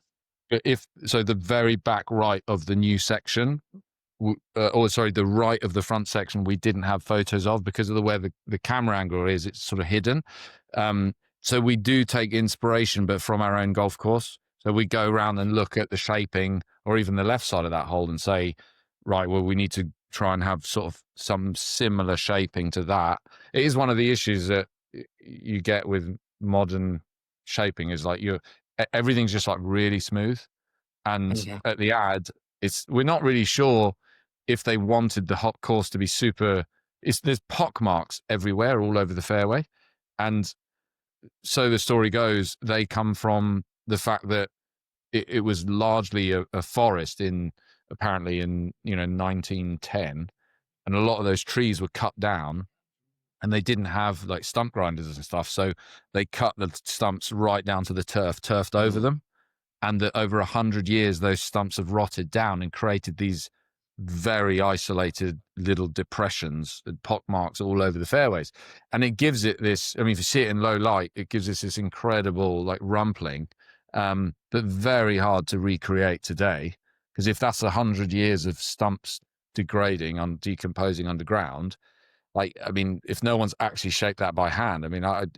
the very back right of the new section, the right of the front section, we didn't have photos of because of the way the camera angle is. It's sort of hidden. So we do take inspiration, but from our own golf course. So we go around and look at the shaping, or even the left side of that hole, and say, right, well, we need to try and have sort of some similar shaping to that. It is one of the issues that you get with modern shaping, is like everything's just like really smooth. And at the ad, we're not really sure if they wanted the hot course to be super. There's pock marks everywhere, all over the fairway, and so the story goes, they come from the fact that it was largely a forest apparently in 1910, and a lot of those trees were cut down, and they didn't have like stump grinders and stuff, so they cut the stumps right down to the turfed over them, and that over 100 years those stumps have rotted down and created these very isolated little depressions and pock marks all over the fairways. And it gives it this, if you see it in low light, it gives us this incredible like rumpling, but very hard to recreate today, because if that's 100 years of stumps degrading and decomposing underground, if no one's actually shaped that by hand,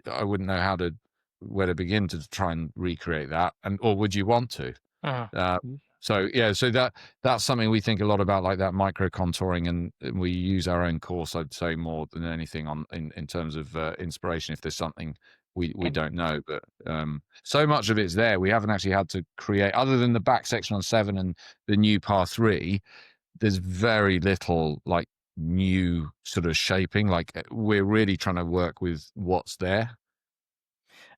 I wouldn't know where to begin to try and recreate that, or would you want to? So that's something we think a lot about, like that micro contouring, and we use our own course, I'd say, more than anything in terms of inspiration. If there's something we don't know, but so much of it's there. We haven't actually had to create, other than the back section on 7 and the new par 3. There's very little like new sort of shaping. Like we're really trying to work with what's there.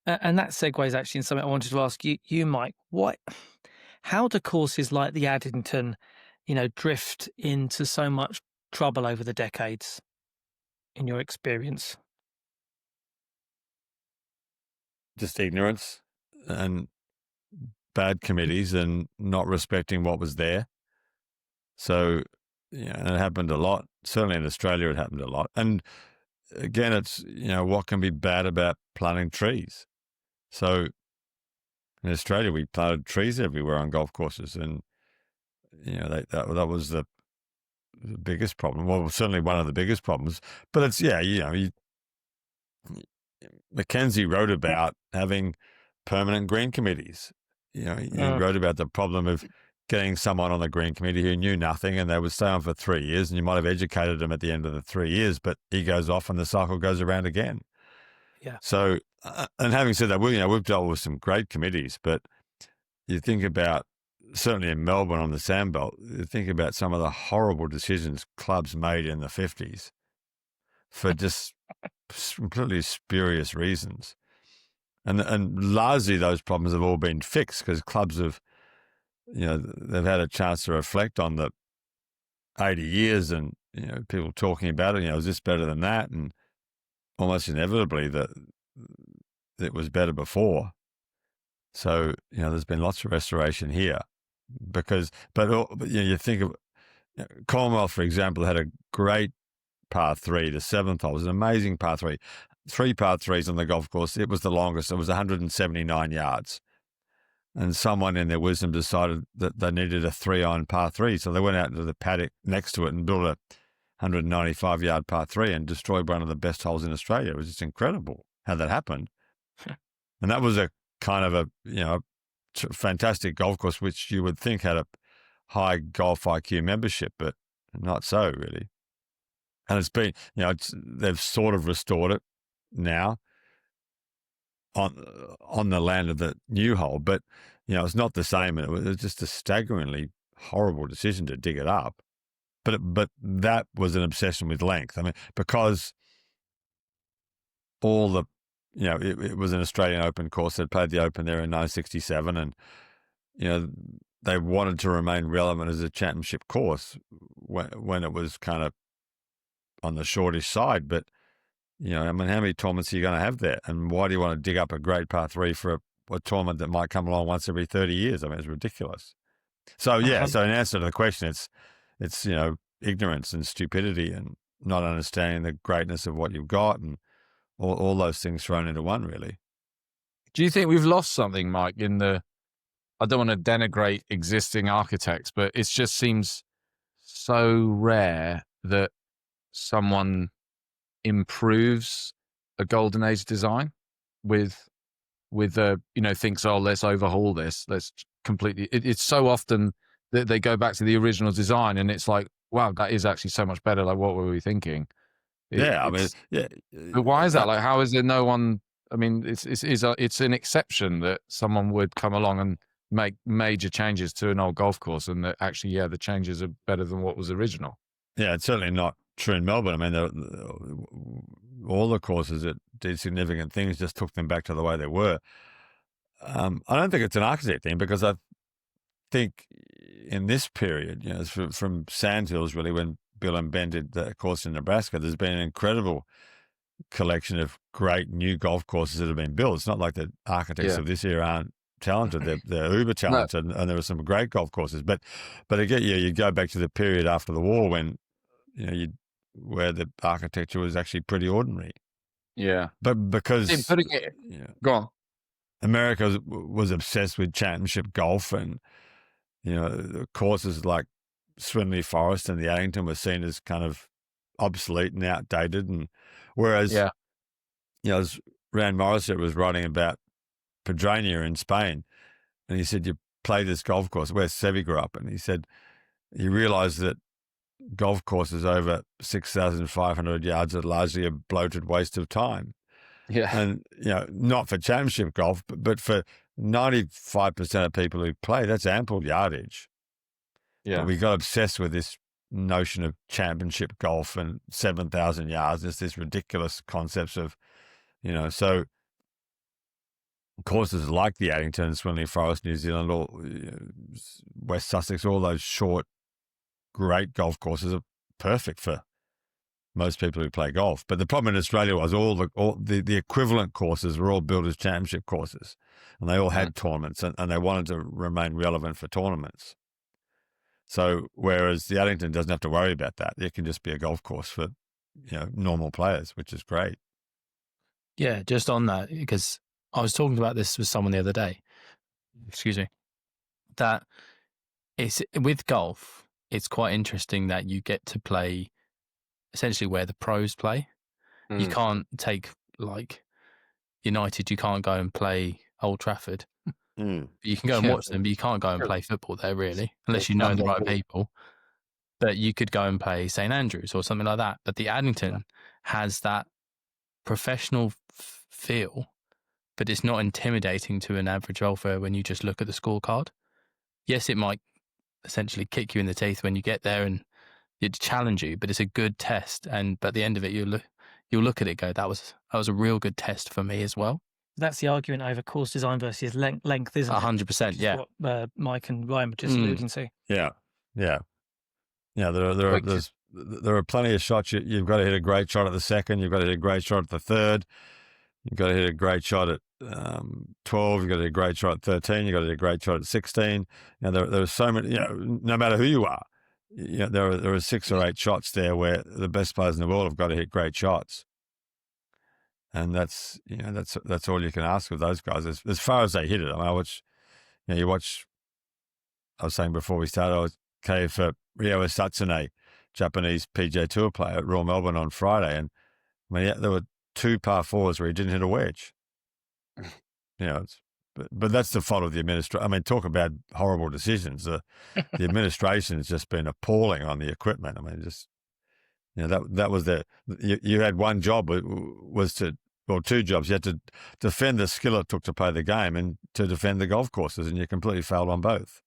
And that segues actually in something I wanted to ask you, Mike. How do courses like the Addington, drift into so much trouble over the decades, in your experience? Just ignorance and bad committees and not respecting what was there. So, and it happened a lot. Certainly in Australia, it happened a lot. And again, it's, what can be bad about planting trees? So in Australia, we planted trees everywhere on golf courses. And, that was the biggest problem. Well, certainly one of the biggest problems. But it's, Mackenzie wrote about having permanent green committees. He wrote about the problem of getting someone on the green committee who knew nothing, and they would stay on for 3 years, and you might have educated them at the end of the 3 years, but he goes off and the cycle goes around again. Yeah. So, and having said that, we've dealt with some great committees, but you think about, certainly in Melbourne on the Sandbelt, you think about some of the horrible decisions clubs made in the 50s for just completely spurious reasons. And largely those problems have all been fixed because clubs have, they've had a chance to reflect on the 80 years and, people talking about it, is this better than that? And almost inevitably that it was better before. So, there's been lots of restoration here but you think of Commonwealth, for example, had a great par 3, the 7th hole. It was an amazing par 3. 3 par 3s on the golf course. It was the longest. It was 179 yards. And someone in their wisdom decided that they needed a 3-iron par 3. So they went out into the paddock next to it and built a 195-yard par 3 and destroyed one of the best holes in Australia. It was just incredible how that happened. And that was a kind of a, fantastic golf course, which you would think had a high golf IQ membership, but not so really. And it's been, they've sort of restored it now on the land of the new hole, but it's not the same, and it was just a staggeringly horrible decision to dig it up. But that was an obsession with length. I mean, because all the it was an Australian Open course. They'd played the Open there in 1967, and they wanted to remain relevant as a championship course when it was kind of on the shortish side, but how many tournaments are you going to have there? And why do you want to dig up a great par 3 for a tournament that might come along once every 30 years? I mean, it's ridiculous. So, so in answer to the question, it's ignorance and stupidity and not understanding the greatness of what you've got and all those things thrown into one, really. Do you think we've lost something, Mike, I don't want to denigrate existing architects, but it just seems so rare that someone improves a golden age design with thinks, oh, let's overhaul this, let's completely, it's so often that they go back to the original design and it's like, wow, that is actually so much better, like what were we thinking? But why is that? Like, how is there no one? I mean, it's an exception that someone would come along and make major changes to an old golf course and that actually, the changes are better than what was original. Yeah, it's certainly not true in Melbourne. I mean, all the courses that did significant things just took them back to the way they were. I don't think it's an architect thing, because I think in this period, from Sandhills, really, when Bill and Ben did the course in Nebraska, there's been an incredible collection of great new golf courses that have been built. It's not like the architects of this era aren't talented. They're uber talented, and there are some great golf courses. But again, you go back to the period after the war when, where the architecture was actually pretty ordinary. Yeah. But because go on. America was obsessed with championship golf, and, the courses like Swinley Forest and the Addington were seen as kind of obsolete and outdated. And whereas, as Rand Morissette was writing about Pedreña in Spain, and he said, you play this golf course where Seve grew up, and he said he realized that golf courses over 6,500 yards are largely a bloated waste of time. Yeah. And, not for championship golf, but for 95% of people who play, that's ample yardage. Yeah. But we got obsessed with this notion of championship golf and 7,000 yards. It's this ridiculous concepts of, so courses like the Addington, Swinley Forest, New Zealand, or West Sussex, all those short, great golf courses are perfect for most people who play golf. But the problem in Australia was all the equivalent courses were all built as championship courses, and they all had tournaments, and they wanted to remain relevant for tournaments. So whereas the Addington doesn't have to worry about that, it can just be a golf course for normal players, which is great. Yeah, just on that, because I was talking about this with someone the other day. Excuse me. That it's with golf, it's quite interesting that you get to play essentially where the pros play. You can't take like United, you can't go and play Old Trafford. You can go and watch them, but you can't go and play football there really, unless you know the right people. But you could go and play St Andrews or something like that. But the Addington has that professional feel, but it's not intimidating to an average golfer when you just look at the scorecard. Yes, it might essentially kick you in the teeth when you get there and it challenge you, but it's a good test. And but at the end of it, you'll look at it and go, that was a real good test for me as well. That's the argument over course design versus length, isn't it? 100%, yeah. What Mike and Ryan were just alluding to. Yeah. There are plenty of shots. You've got to hit a great shot at the second. You've got to hit a great shot at the third. You've got to hit a great shot at 12. You've got to hit a great shot at 13. You've got to hit a great shot at 16. There are so many. No matter who you are, there are 6 or 8 shots there where the best players in the world have got to hit great shots. And that's all you can ask of those guys as far as they hit it. I mean, you watch. I was saying before we started, I was for Ryo Satsune, Japanese PGA Tour player at Royal Melbourne on Friday, and I mean, there were 2 par 4s where he didn't hit a wedge. But that's the fault of the administration. I mean, talk about horrible decisions. The administration has just been appalling on the equipment. I mean, just that was you had one job was to. Well, 2 jobs. You had to defend the skill it took to play the game and to defend the golf courses, and you completely failed on both.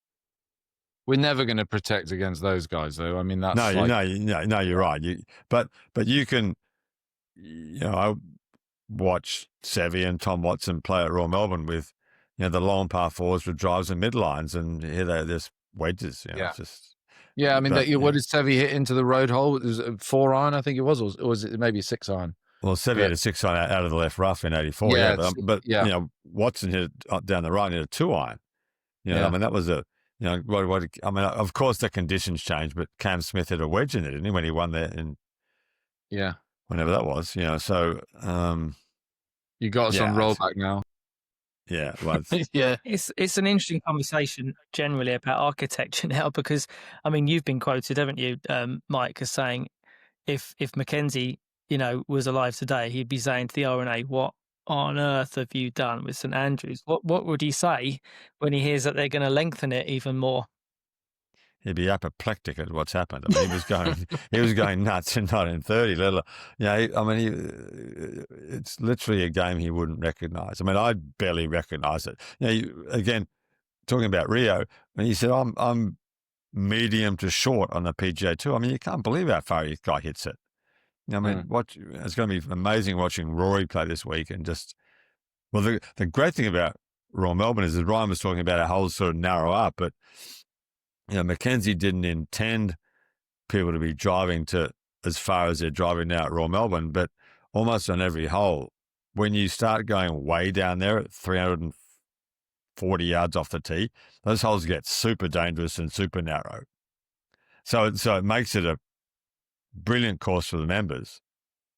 We're never going to protect against those guys, though. I mean, that's no, you're right. But you can, I watch Seve and Tom Watson play at Royal Melbourne with, the long par 4s with drives and midlines, and here they're just wedges. It's just. Yeah, I mean, what did Seve hit into the road hole? It was a 4-iron, I think it was, or was it maybe a 6-iron? Well, Seve had a 6-iron out of the left rough in 84. But Watson hit it down the right and hit a 2-iron. I mean, that was a. I mean, of course the conditions changed, but Cam Smith hit a wedge in it, didn't he, when he won there in whenever that was, so you got us on rollback now. Yeah, well, it's an interesting conversation generally about architecture now, because I mean, you've been quoted, haven't you, Mike, as saying if Mackenzie, was alive today, he'd be saying to the R&A, what on earth have you done with St Andrews? What would he say when he hears that they're going to lengthen it even more? He'd be apoplectic at what's happened. I mean, he was going nuts in 1930. It's literally a game he wouldn't recognise. I mean, I barely recognise it. Again, talking about Rio, when he said, "I'm medium to short on the PGA Tour." I mean, you can't believe how far this guy hits it. I mean, it's going to be amazing watching Rory play this week, and just the great thing about Royal Melbourne is that Ryan was talking about how holes sort of narrow up, but Mackenzie didn't intend people to be driving to as far as they're driving now at Royal Melbourne, but almost on every hole, when you start going way down there at 340 yards off the tee, those holes get super dangerous and super narrow. So it makes it a brilliant course for the members,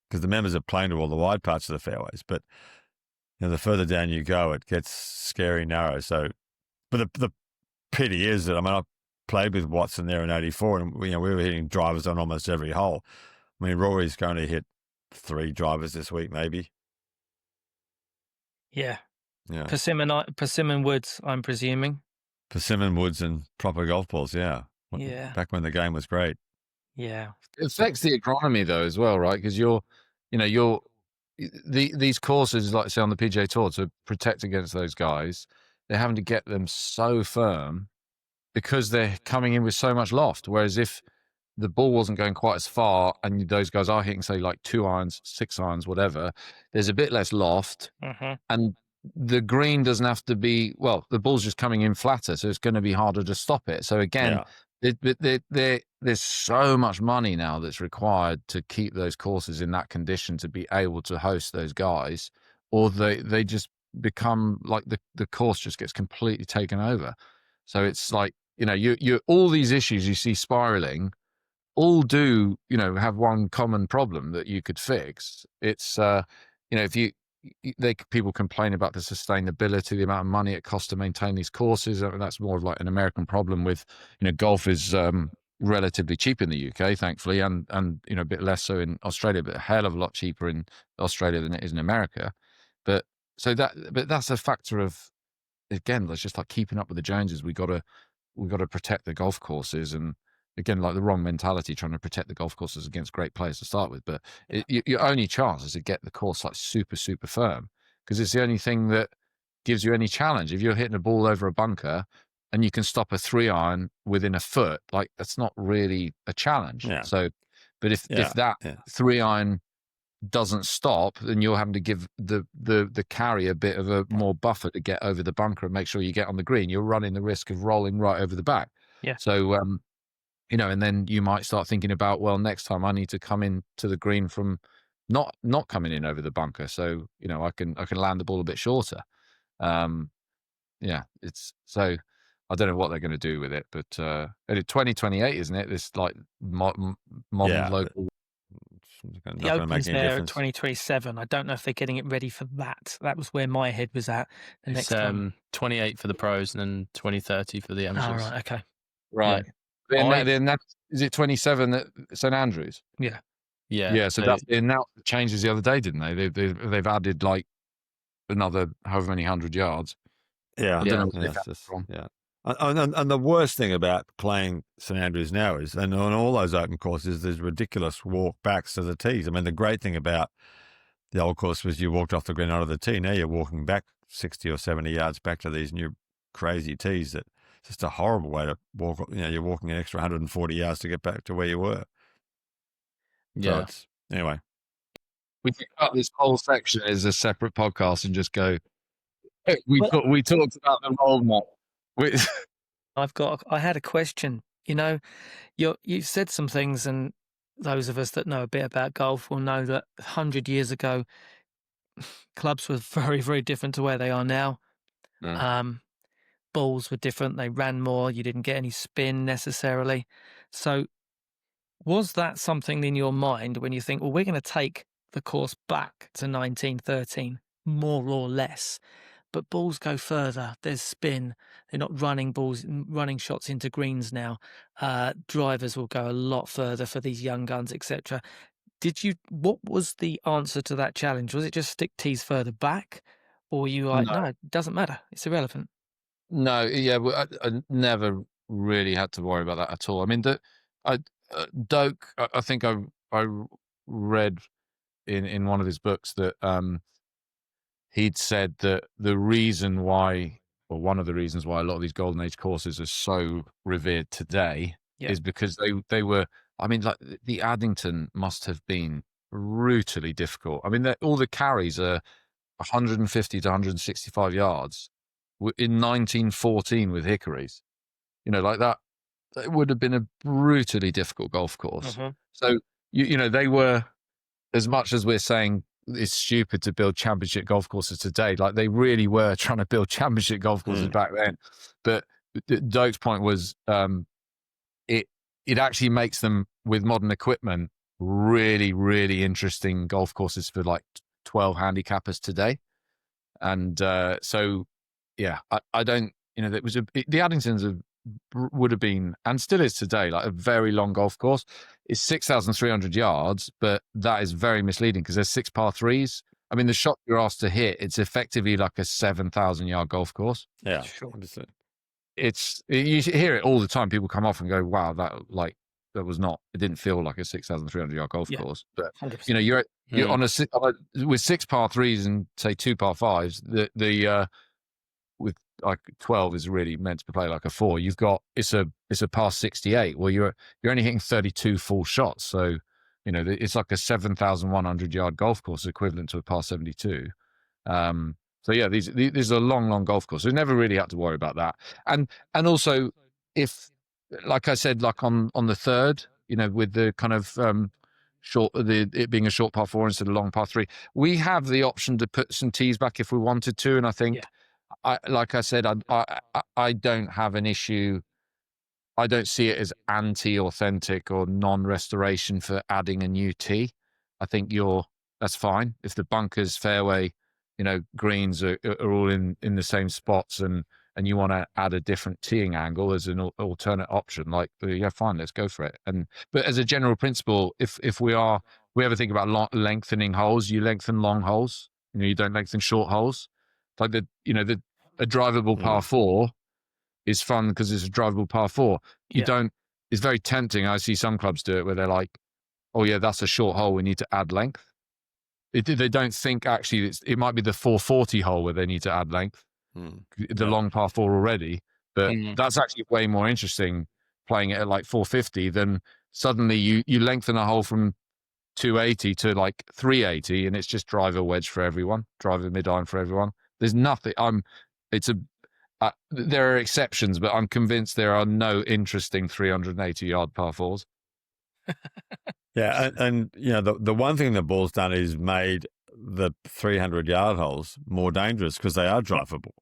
because the members are playing to all the wide parts of the fairways. But the further down you go, it gets scary narrow. So, but the pity is that, I mean, I played with Watson there in '84, and we were hitting drivers on almost every hole. I mean, Rory's going to hit 3 drivers this week, maybe. Yeah. Persimmon Woods, I'm presuming. Persimmon Woods and proper golf balls. Yeah. Back when the game was great. Yeah. It affects the economy though as well, right? Because these courses, like say on the PGA Tour, to protect against those guys, they're having to get them so firm because they're coming in with so much loft. Whereas if the ball wasn't going quite as far and those guys are hitting, say, like 2 irons, 6 irons, whatever, there's a bit less loft, and the green doesn't have to be, the ball's just coming in flatter, so it's going to be harder to stop it. So again, There's so much money now that's required to keep those courses in that condition to be able to host those guys, or they just become like the course just gets completely taken over. So it's like, you all these issues you see spiraling all do, have one common problem that you could fix. It's, if people complain about the sustainability, the amount of money it costs to maintain these courses. I mean, that's more of like an American problem with, golf is relatively cheap in the UK, thankfully, and a bit less so in Australia, but a hell of a lot cheaper in Australia than it is in America. But that's a factor of, again, that's just like keeping up with the Joneses. We've got to protect the golf courses, and again, like the wrong mentality, trying to protect the golf courses against great players to start with. But your only chance is to get the course like super, super firm, because it's the only thing that gives you any challenge. If you're hitting a ball over a bunker and you can stop a 3-iron within a foot, like that's not really a challenge. Yeah. So, but if that 3-iron doesn't stop, then you're having to give the carry a bit of a more buffer to get over the bunker and make sure you get on the green. You're running the risk of rolling right over the back. Yeah. So, and then you might start thinking about, well, next time I need to come in to the green from not coming in over the bunker. So, I can land the ball a bit shorter. It's so I don't know what they're going to do with it, but 2028, isn't it? This like modern local. The Open's there at 2027. I don't know if they're getting it ready for that. That was where my head was at. It's 28 for the pros and then 2030 for the amateurs. Oh, right, okay. Right. Yeah. Then is it 27 at St Andrews? Yeah. Yeah. So that's now changes the other day, didn't they? They've added like another however many 100 yards. Yeah. I don't know what yeah. And the worst thing about playing St Andrews now is, and on all those open courses, there's ridiculous walk backs to the tees. I mean, the great thing about the old course was you walked off the green onto the tee. Now you're walking back 60 or 70 yards back to these new crazy tees. That it's just a horrible way to walk. You're walking an extra 140 yards to get back to where you were. Yeah. So anyway, we could cut this whole section as a separate podcast and just go. We talked about the role model. I had a question. You've said some things, and those of us that know a bit about golf will know that 100 years ago, clubs were very, very different to where they are now. Balls were different. They ran more. You didn't get any spin necessarily. So was that something in your mind when you think, well, we're going to take the course back to 1913, more or less? But balls go further. There's spin. They're not running shots into greens now. Drivers will go a lot further for these young guns, etc. What was the answer to that challenge? Was it just stick tees further back? Or were you like, no, it doesn't matter. It's irrelevant. No, yeah, I never really had to worry about that at all. I mean, Doak, I think I read in one of his books that he'd said that the reason why, or one of the reasons why a lot of these golden age courses are so revered today is because they were, I mean, like the Addington must have been brutally difficult. I mean, all the carries are 150 to 165 yards in 1914 with hickories, like that. It would have been a brutally difficult golf course. So, they were, as much as we're saying it's stupid to build championship golf courses today, like they really were trying to build championship golf courses back then. But Doak's point was it actually makes them, with modern equipment, really, really interesting golf courses for like 12 handicappers today. And so, yeah, I don't, it was the Addingtons would have been, and still is today, like a very long golf course. It's 6,300 yards, but that is very misleading because there's 6 par 3s. I mean, the shot you're asked to hit, it's effectively like a 7,000 yard golf course. Yeah, sure. You hear it all the time. People come off and go, "Wow, it didn't feel like a 6,300 yard golf course." But 100%. you're on with 6 par 3s and say 2 par 5s. The with like 12 is really meant to play like a 4. You've got it's a par 68. Well, you're only hitting 32 full shots, so it's like a 7,100 yard golf course equivalent to a par 72. So yeah, these are long golf courses. We never really had to worry about that. And also, if like I said, like on the third, with the kind of it being a short par 4 instead of long par 3, we have the option to put some tees back if we wanted to. And I think, like I said, I don't have an issue. I don't see it as anti-authentic or non-restoration for adding a new tee. I think that's fine. If the bunkers, fairway, greens are all in the same spots, and you want to add a different teeing angle as an alternate option, like, yeah, fine, let's go for it. But as a general principle, if we ever think about lengthening holes, you lengthen long holes. You don't lengthen short holes. Like a drivable par 4 is fun because it's a drivable par 4. It's very tempting. I see some clubs do it where they're like, oh yeah, that's a short hole, we need to add length. They don't think actually it might be the 440 hole where they need to add length, the long par 4 already. But that's actually way more interesting playing it at like 450 than suddenly you lengthen a hole from 280 to like 380 and it's just driver wedge for everyone, driver mid-iron for everyone. There's nothing. There are exceptions, but I'm convinced there are no interesting 380-yard par 4s. Yeah, and the one thing the ball's done is made the 300-yard holes more dangerous because they are drivable.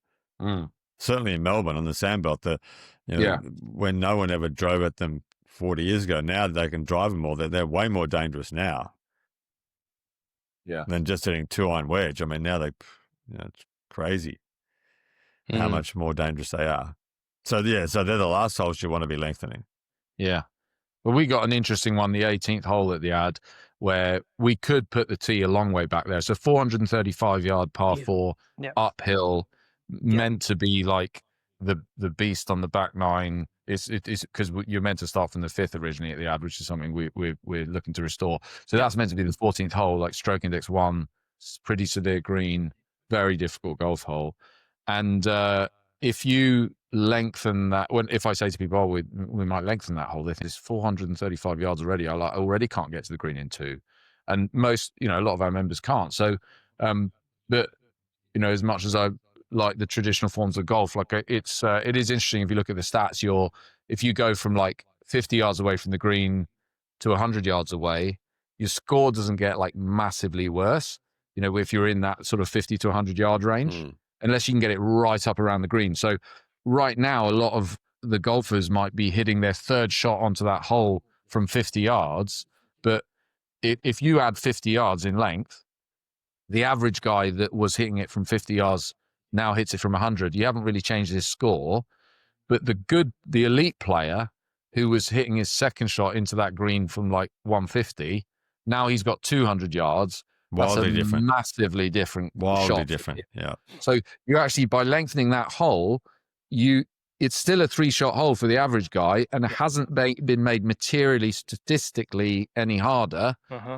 Certainly in Melbourne on the sandbelt, when no one ever drove at them 40 years ago, now they can drive them more. They're way more dangerous now. Yeah. Than just hitting 2-iron wedge. I mean, now it's crazy how much more dangerous they are. So they're the last holes you want to be lengthening. Yeah. Well, we got an interesting one, the 18th hole at the Ad, where we could put the tee a long way back there. So 435-yard par 4, uphill, meant to be like the beast on the back nine. It's because you're meant to start from the 5th originally at the Ad, which is something we're looking to restore. So that's meant to be the 14th hole, like stroke index 1, pretty severe green, very difficult golf hole. And if you lengthen that, if I say to people, we might lengthen that hole, this is 435 yards already. I already can't get to the green in 2, and most, a lot of our members can't. So, but as much as I like the traditional forms of golf, like it is interesting if you look at the stats. If you go from like 50 yards away from the green to 100 yards away, your score doesn't get like massively worse. If you're in that sort of 50 to 100 yard range. Unless you can get it right up around the green. So right now, a lot of the golfers might be hitting their third shot onto that hole from 50 yards. But if you add 50 yards in length, the average guy that was hitting it from 50 yards now hits it from 100. You haven't really changed his score. But the elite player who was hitting his second shot into that green from like 150, now he's got 200 yards. Wildly different. Massively different Wildly shot. different, yeah. So you actually, by lengthening that hole, it's still a 3-shot hole for the average guy, and it hasn't been made materially, statistically any harder.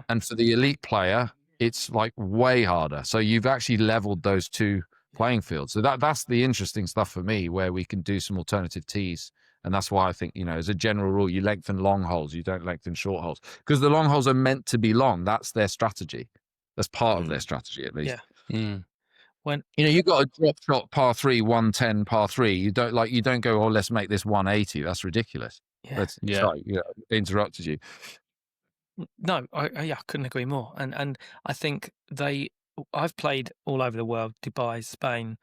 And for the elite player, it's like way harder. So you've actually leveled those two playing fields. So that's the interesting stuff for me, where we can do some alternative tees. And that's why I think, as a general rule, you lengthen long holes, you don't lengthen short holes, because the long holes are meant to be long. That's their strategy. That's part of their strategy, at least. Yeah. When you got a drop shot par 3, 110 par 3. You don't go, let's make this 180. That's ridiculous. Yeah. Sorry, interrupted you. No, I couldn't agree more. And I think I've played all over the world: Dubai, Spain,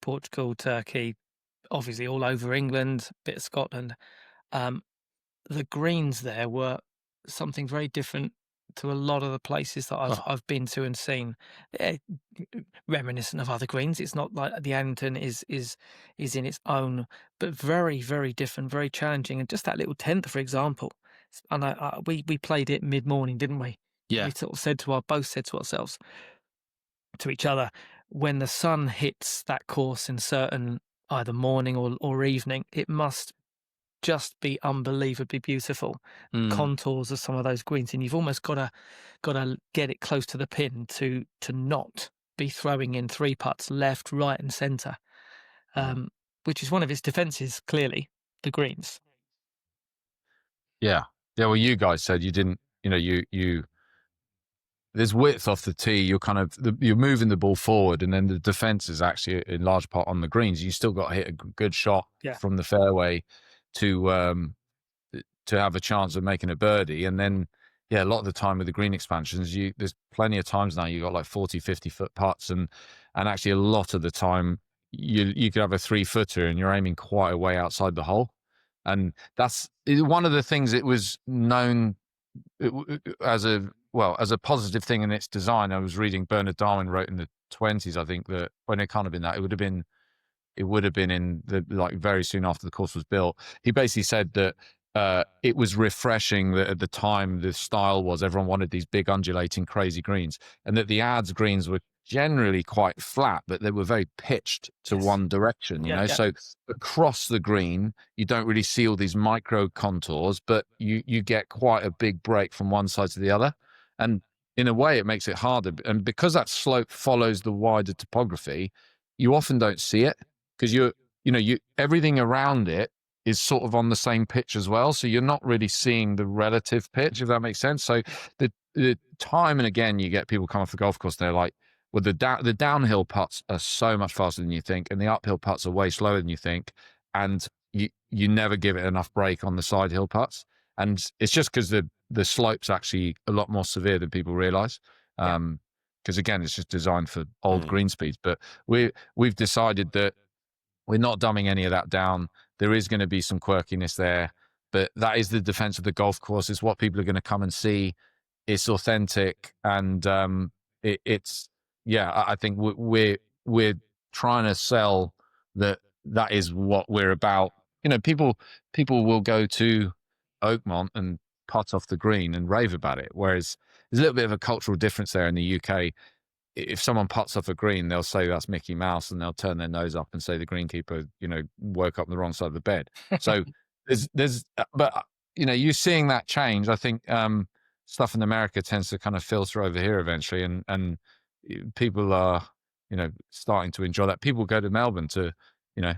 Portugal, Turkey, obviously all over England, bit of Scotland. The greens there were something very different to a lot of the places that I've been to and seen. Reminiscent of other greens. It's not like the Addington is in its own, but very, very different, very challenging. And just that little 10th, for example, and we played it mid-morning, didn't we? Yeah. We sort of both said to ourselves, to each other, when the sun hits that course in certain either morning or evening, it must just be unbelievably beautiful. Contours of some of those greens, and you've almost got to get it close to the pin to not be throwing in 3 putts left, right, and centre, which is one of its defences. Clearly, the greens. Yeah. Well, you guys said you didn't. You there's width off the tee. You're moving the ball forward, and then the defence is actually in large part on the greens. You still got to hit a good shot from the fairway to to have a chance of making a birdie. And then, yeah, a lot of the time with the green expansions, there's plenty of times now you got like 40, 50-foot putts, and actually a lot of the time you could have a 3-footer and you're aiming quite a way outside the hole. And that's one of the things it was known as a positive thing in its design. I was reading Bernard Darwin wrote in the 20s, I think, that when it kind of been that, it would have been in the, like, very soon after the course was built. He basically said that it was refreshing that at the time the style was everyone wanted these big undulating crazy greens, and that the ads greens were generally quite flat, but they were very pitched to one direction, you know. So across the green, you don't really see all these micro contours, but you get quite a big break from one side to the other. And in a way, it makes it harder. And because that slope follows the wider topography, you often don't see it, because everything around it is sort of on the same pitch as well. So you're not really seeing the relative pitch, if that makes sense. So the time and again, you get people come off the golf course, and they're like, well, the downhill putts are so much faster than you think, and the uphill putts are way slower than you think, and you never give it enough break on the side hill putts. And it's just because the slope's actually a lot more severe than people realize. Because again, it's just designed for old green speeds. But we've decided that we're not dumbing any of that down. There is going to be some quirkiness there, but that is the defense of the golf course. It's what people are going to come and see. It's authentic, and I think we're trying to sell that is what we're about. You know, people will go to Oakmont and putt off the green and rave about it, whereas there's a little bit of a cultural difference there in the UK. If someone putts off a green, they'll say that's Mickey Mouse, and they'll turn their nose up and say the greenkeeper, woke up on the wrong side of the bed. So but you're seeing that change. I think stuff in America tends to kind of filter over here eventually, and people are, starting to enjoy that. People go to Melbourne to,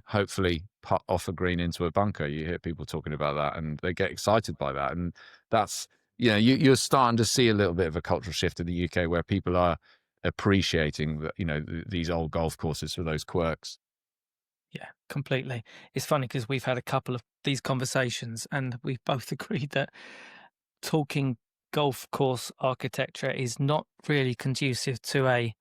hopefully putt off a green into a bunker. You hear people talking about that, and they get excited by that. And that's, you're starting to see a little bit of a cultural shift in the UK where people are appreciating these old golf courses for those quirks. Yeah, completely. It's funny because we've had a couple of these conversations, and we've both agreed that talking golf course architecture is not really conducive to a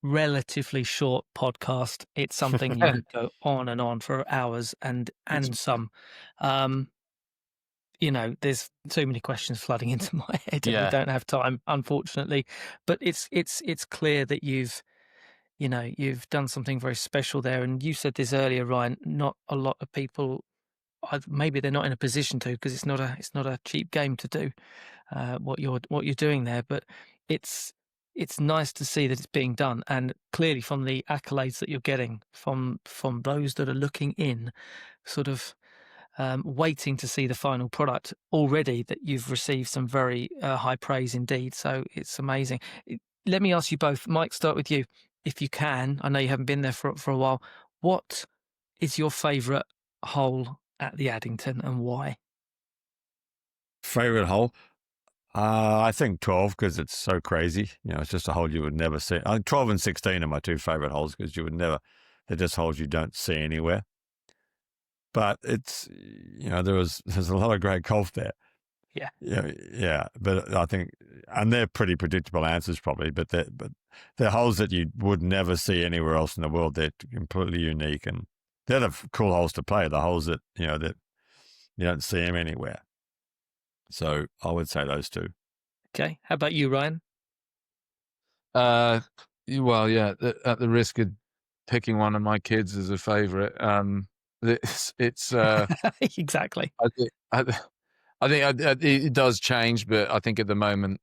relatively short podcast. It's something you can go on and on for hours and some. There's too many questions flooding into my head, and we don't have time, unfortunately. But it's clear that you've done something very special there. And you said this earlier, Ryan. Not a lot of people, maybe they're not in a position to, because it's not a cheap game to do what you're doing there. But it's nice to see that it's being done, and clearly from the accolades that you're getting from those that are looking in, sort of waiting to see the final product already, that you've received some very high praise indeed. So it's amazing. Let me ask you both, Mike, start with you. If you can, I know you haven't been there for a while. What is your favourite hole at the Addington, and why? Favourite hole? I think 12, because it's so crazy. It's just a hole you would never see. 12 and 16 are my two favourite holes, because they're just holes you don't see anywhere. But it's, there's a lot of great golf there. Yeah. Yeah. But I think, and they're pretty predictable answers probably, but they're holes that you would never see anywhere else in the world. They're completely unique, and they're the cool holes to play. The holes that, that you don't see them anywhere. So I would say those two. Okay. How about you, Ryan? Well, yeah, at the risk of picking one of my kids as a favorite, it's exactly. I think it does change, but I think at the moment,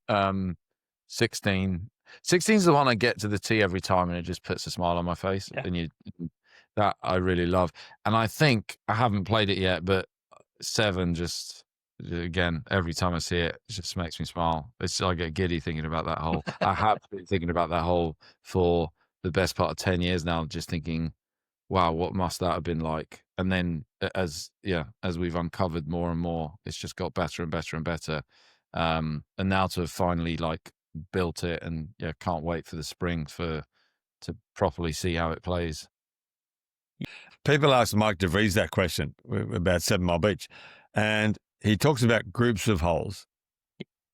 16 is the one I get to the tee every time, and it just puts a smile on my face. Yeah. And that I really love. And I think I haven't played it yet, but 7 just, again, every time I see it, it just makes me smile. I get giddy thinking about that hole. I have been thinking about that hole for the best part of 10 years now, just thinking, wow, what must that have been like? And then as we've uncovered more and more, it's just got better and better and better. And now to have finally built it, and can't wait for the spring to properly see how it plays. People ask Mike DeVries that question about 7 Mile Beach, and he talks about groups of holes,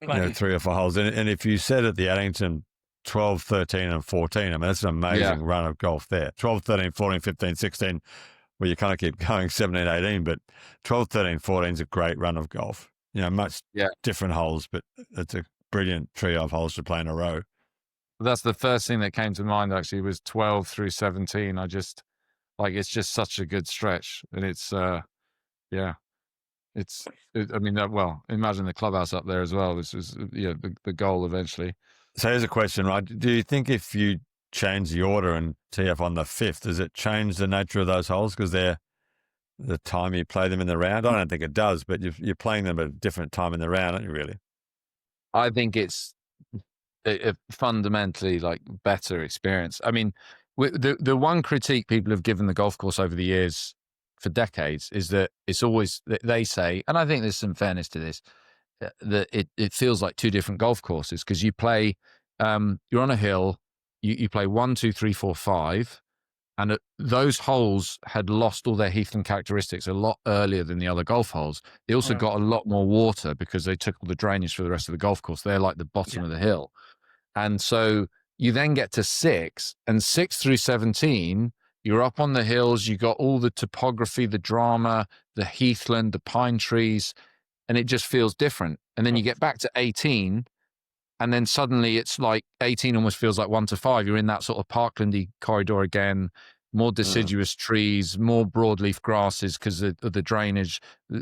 Right. 3 or 4 holes. And if you said at the Addington 12, 13 and 14, I mean, that's an amazing run of golf there. 12, 13, 14, 15, 16, well, you kind of keep going 17, 18, but 12, 13, 14 is a great run of golf. Much different holes, but it's a brilliant trio of holes to play in a row. That's the first thing that came to mind, actually, was 12 through 17. I just, it's just such a good stretch. And it's, imagine the clubhouse up there as well. This is, the goal eventually. So here's a question, right? Do you think if you change the order and tee up on the 5th, does it change the nature of those holes because they're the time you play them in the round? I don't think it does, but you're playing them at a different time in the round, aren't you, really? I think it's a fundamentally better experience. I mean, the one critique people have given the golf course over the years for decades is that it's always, they say, and I think there's some fairness to this, that it feels like 2 different golf courses because you play, you're on a hill, you play 1, 2, 3, 4, 5, and those holes had lost all their heathland characteristics a lot earlier than the other golf holes. They also got a lot more water because they took all the drainage for the rest of the golf course. They're like the bottom of the hill. And so you then get to 6, and 6 through 17, you're up on the hills, you got all the topography, the drama, the heathland, the pine trees, and it just feels different. And then you get back to 18, and then suddenly it's like 18 almost feels like 1 to 5. You're in that sort of parklandy corridor again, more deciduous trees, more broadleaf grasses because of the drainage,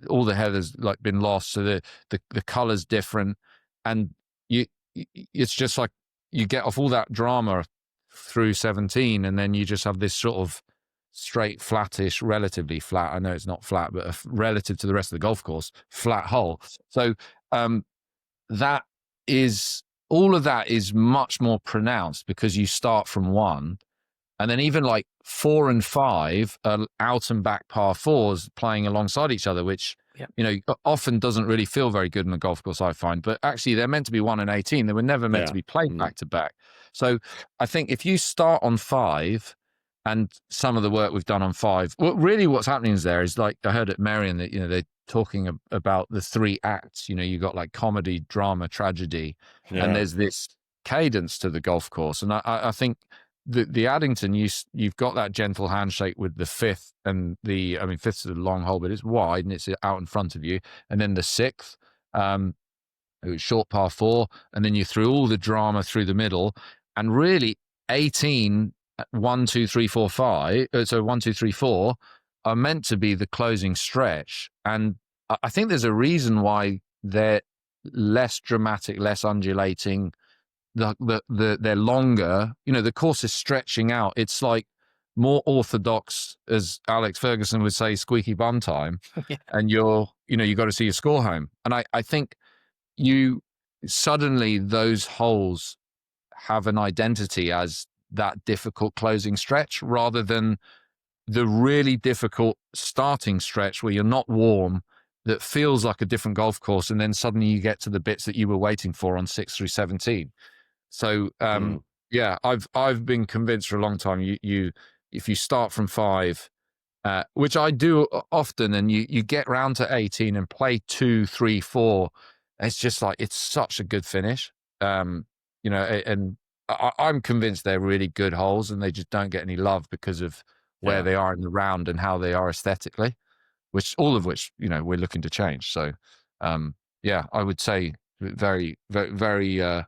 all the heather's been lost. So the color's different. And it's just like you get off all that drama through 17, and then you just have this sort of straight, flattish, relatively flat. I know it's not flat, but relative to the rest of the golf course, flat hole. So that is, all of that is much more pronounced because you start from 1, and then even 4 and 5 are out and back par 4s playing alongside each other, which often doesn't really feel very good in the golf course, I find. But actually, they're meant to be 1 and 18. They were never meant to be played back to back. So I think if you start on 5, and some of the work we've done on 5, well, really what's happening is I heard at Merion that they're talking about the 3 acts. You got comedy, drama, tragedy, and there's this cadence to the golf course. And I think the Addington, you've got that gentle handshake with the 5th, and 5th is a long hole, but it's wide and it's out in front of you. And then the 6th, it was short par 4, and then you threw all the drama through the middle, and really 18, 1, 2, 3, 4, 5. So 1, 2, 3, 4 are meant to be the closing stretch, and I think there's a reason why they're less dramatic, less undulating. They're longer. The course is stretching out. It's more orthodox, as Alex Ferguson would say, squeaky bum time. And you got to see your score home. And I think suddenly those holes have an identity as that difficult closing stretch rather than the really difficult starting stretch where you're not warm, that feels like a different golf course, and then suddenly you get to the bits that you were waiting for on 6 through 17. So I've been convinced for a long time. If you start from 5, which I do often, and you get round to 18 and play 2, 3, 4, it's just it's such a good finish. And I'm convinced they're really good holes, and they just don't get any love because of where they are in the round and how they are aesthetically, all of which we're looking to change. So I would say very, very, very,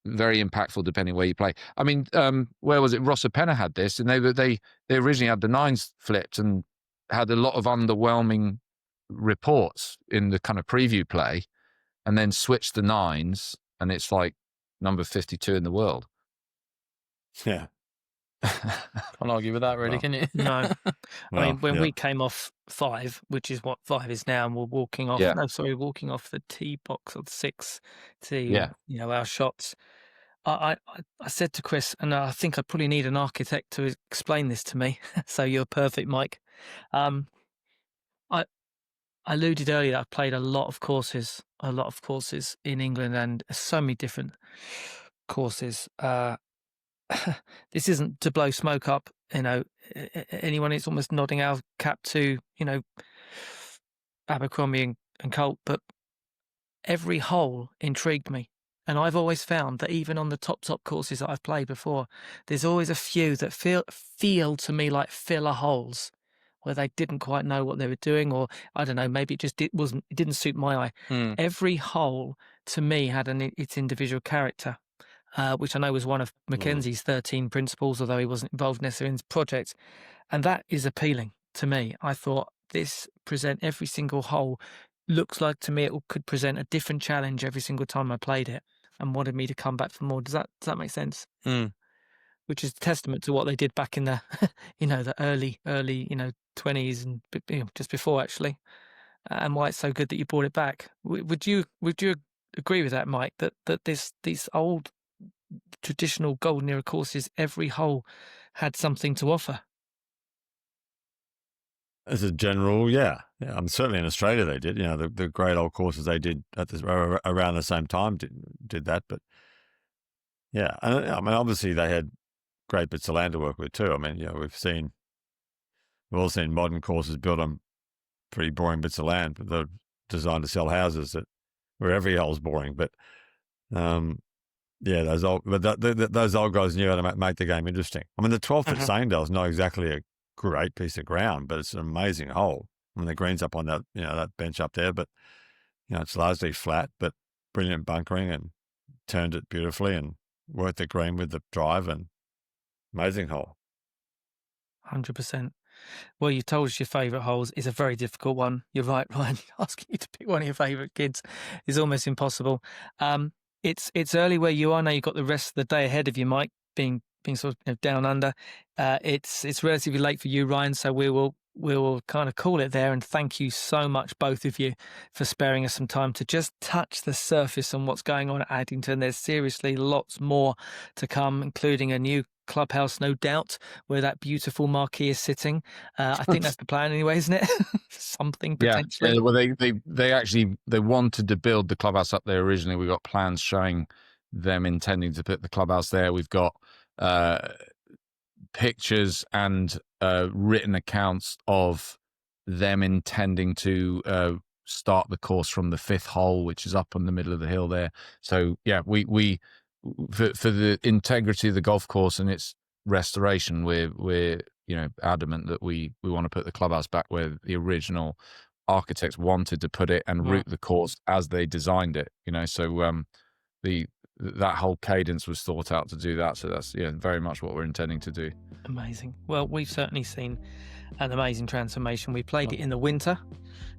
very impactful depending where you play. I mean, where was it? Rosapenna had this, and they originally had the 9s flipped and had a lot of underwhelming reports in the kind of preview play, and then switched the 9s, and it's number 52 in the world. Yeah. Can't argue with that, really, can you? No. I mean, when we came off 5, which is what 5 is now, and we're walking off, walking off the tee box of 6 to, our shots. I said to Kris, and I think I probably need an architect to explain this to me. So you're perfect, Mike. I alluded earlier that I've played a lot of courses in England, and so many different courses. This isn't to blow smoke up, anyone. It's almost nodding our cap to, Abercrombie and Colt, but every hole intrigued me. And I've always found that even on the top courses that I've played before, there's always a few that feel to me like filler holes, where they didn't quite know what they were doing, or I don't know, maybe it didn't suit my eye. Every hole to me had its individual character, which I know was one of Mackenzie's 13 principles, although he wasn't involved necessarily in his project. And that is appealing to me. I thought every single hole looks like to me it could present a different challenge every single time I played it, and wanted me to come back for more. Does that make sense? Which is testament to what they did back in the the early 20s and just before, actually, and why it's so good that you brought it back. Would you agree with that, Mike? That these old traditional Golden Era courses, every hole had something to offer. As a general, yeah. Certainly in Australia they did. The great old courses they did around the same time did that. But yeah, and I mean, obviously they had great bits of land to work with too. I mean, we've all seen modern courses built on pretty boring bits of land, but they're designed to sell houses where every hole's boring. But those old guys knew how to make the game interesting. I mean, the 12-foot Sanedale is not exactly a great piece of ground, but it's an amazing hole. I mean, the green's up on that that bench up there, but it's largely flat, but brilliant bunkering, and turned it beautifully and worked the green with the drive, and amazing hole. 100%. Well, you told us your favourite holes. Is a very difficult one. You're right, Ryan. Asking you to pick one of your favourite kids is almost impossible. It's early where you are now. You've got the rest of the day ahead of you, Mike, being sort of down under. It's relatively late for you, Ryan, so we will kind of call it there, and thank you so much, both of you, for sparing us some time to just touch the surface on what's going on at Addington. There's seriously lots more to come, including a new clubhouse, no doubt, where that beautiful marquee is sitting. I think that's the plan anyway, isn't it? Something potentially. Yeah, well, they actually wanted to build the clubhouse up there originally. We got plans showing them intending to put the clubhouse there. We've got pictures and written accounts of them intending to start the course from the 5th hole, which is up on the middle of the hill there. So yeah, we for the integrity of the golf course and its restoration, we're adamant that we want to put the clubhouse back where the original architects wanted to put it, and route the course as they designed it. So that whole cadence was thought out to do that. So that's very much what we're intending to do. Amazing. Well, we've certainly seen an amazing transformation. We played it in the winter.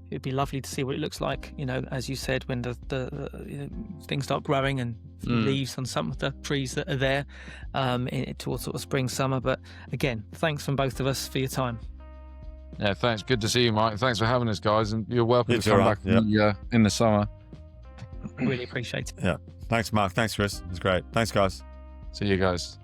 It'd be lovely to see what it looks like, as you said, when the things start growing and leaves on some of the trees that are there towards sort of spring, summer. But again, thanks from both of us for your time. Yeah, thanks. Good to see you, Mike. Thanks for having us, guys. And you're welcome to come back in the summer. Really appreciate it. Yeah. Thanks, Mark. Thanks, Kris. It's great. Thanks, guys. See you guys.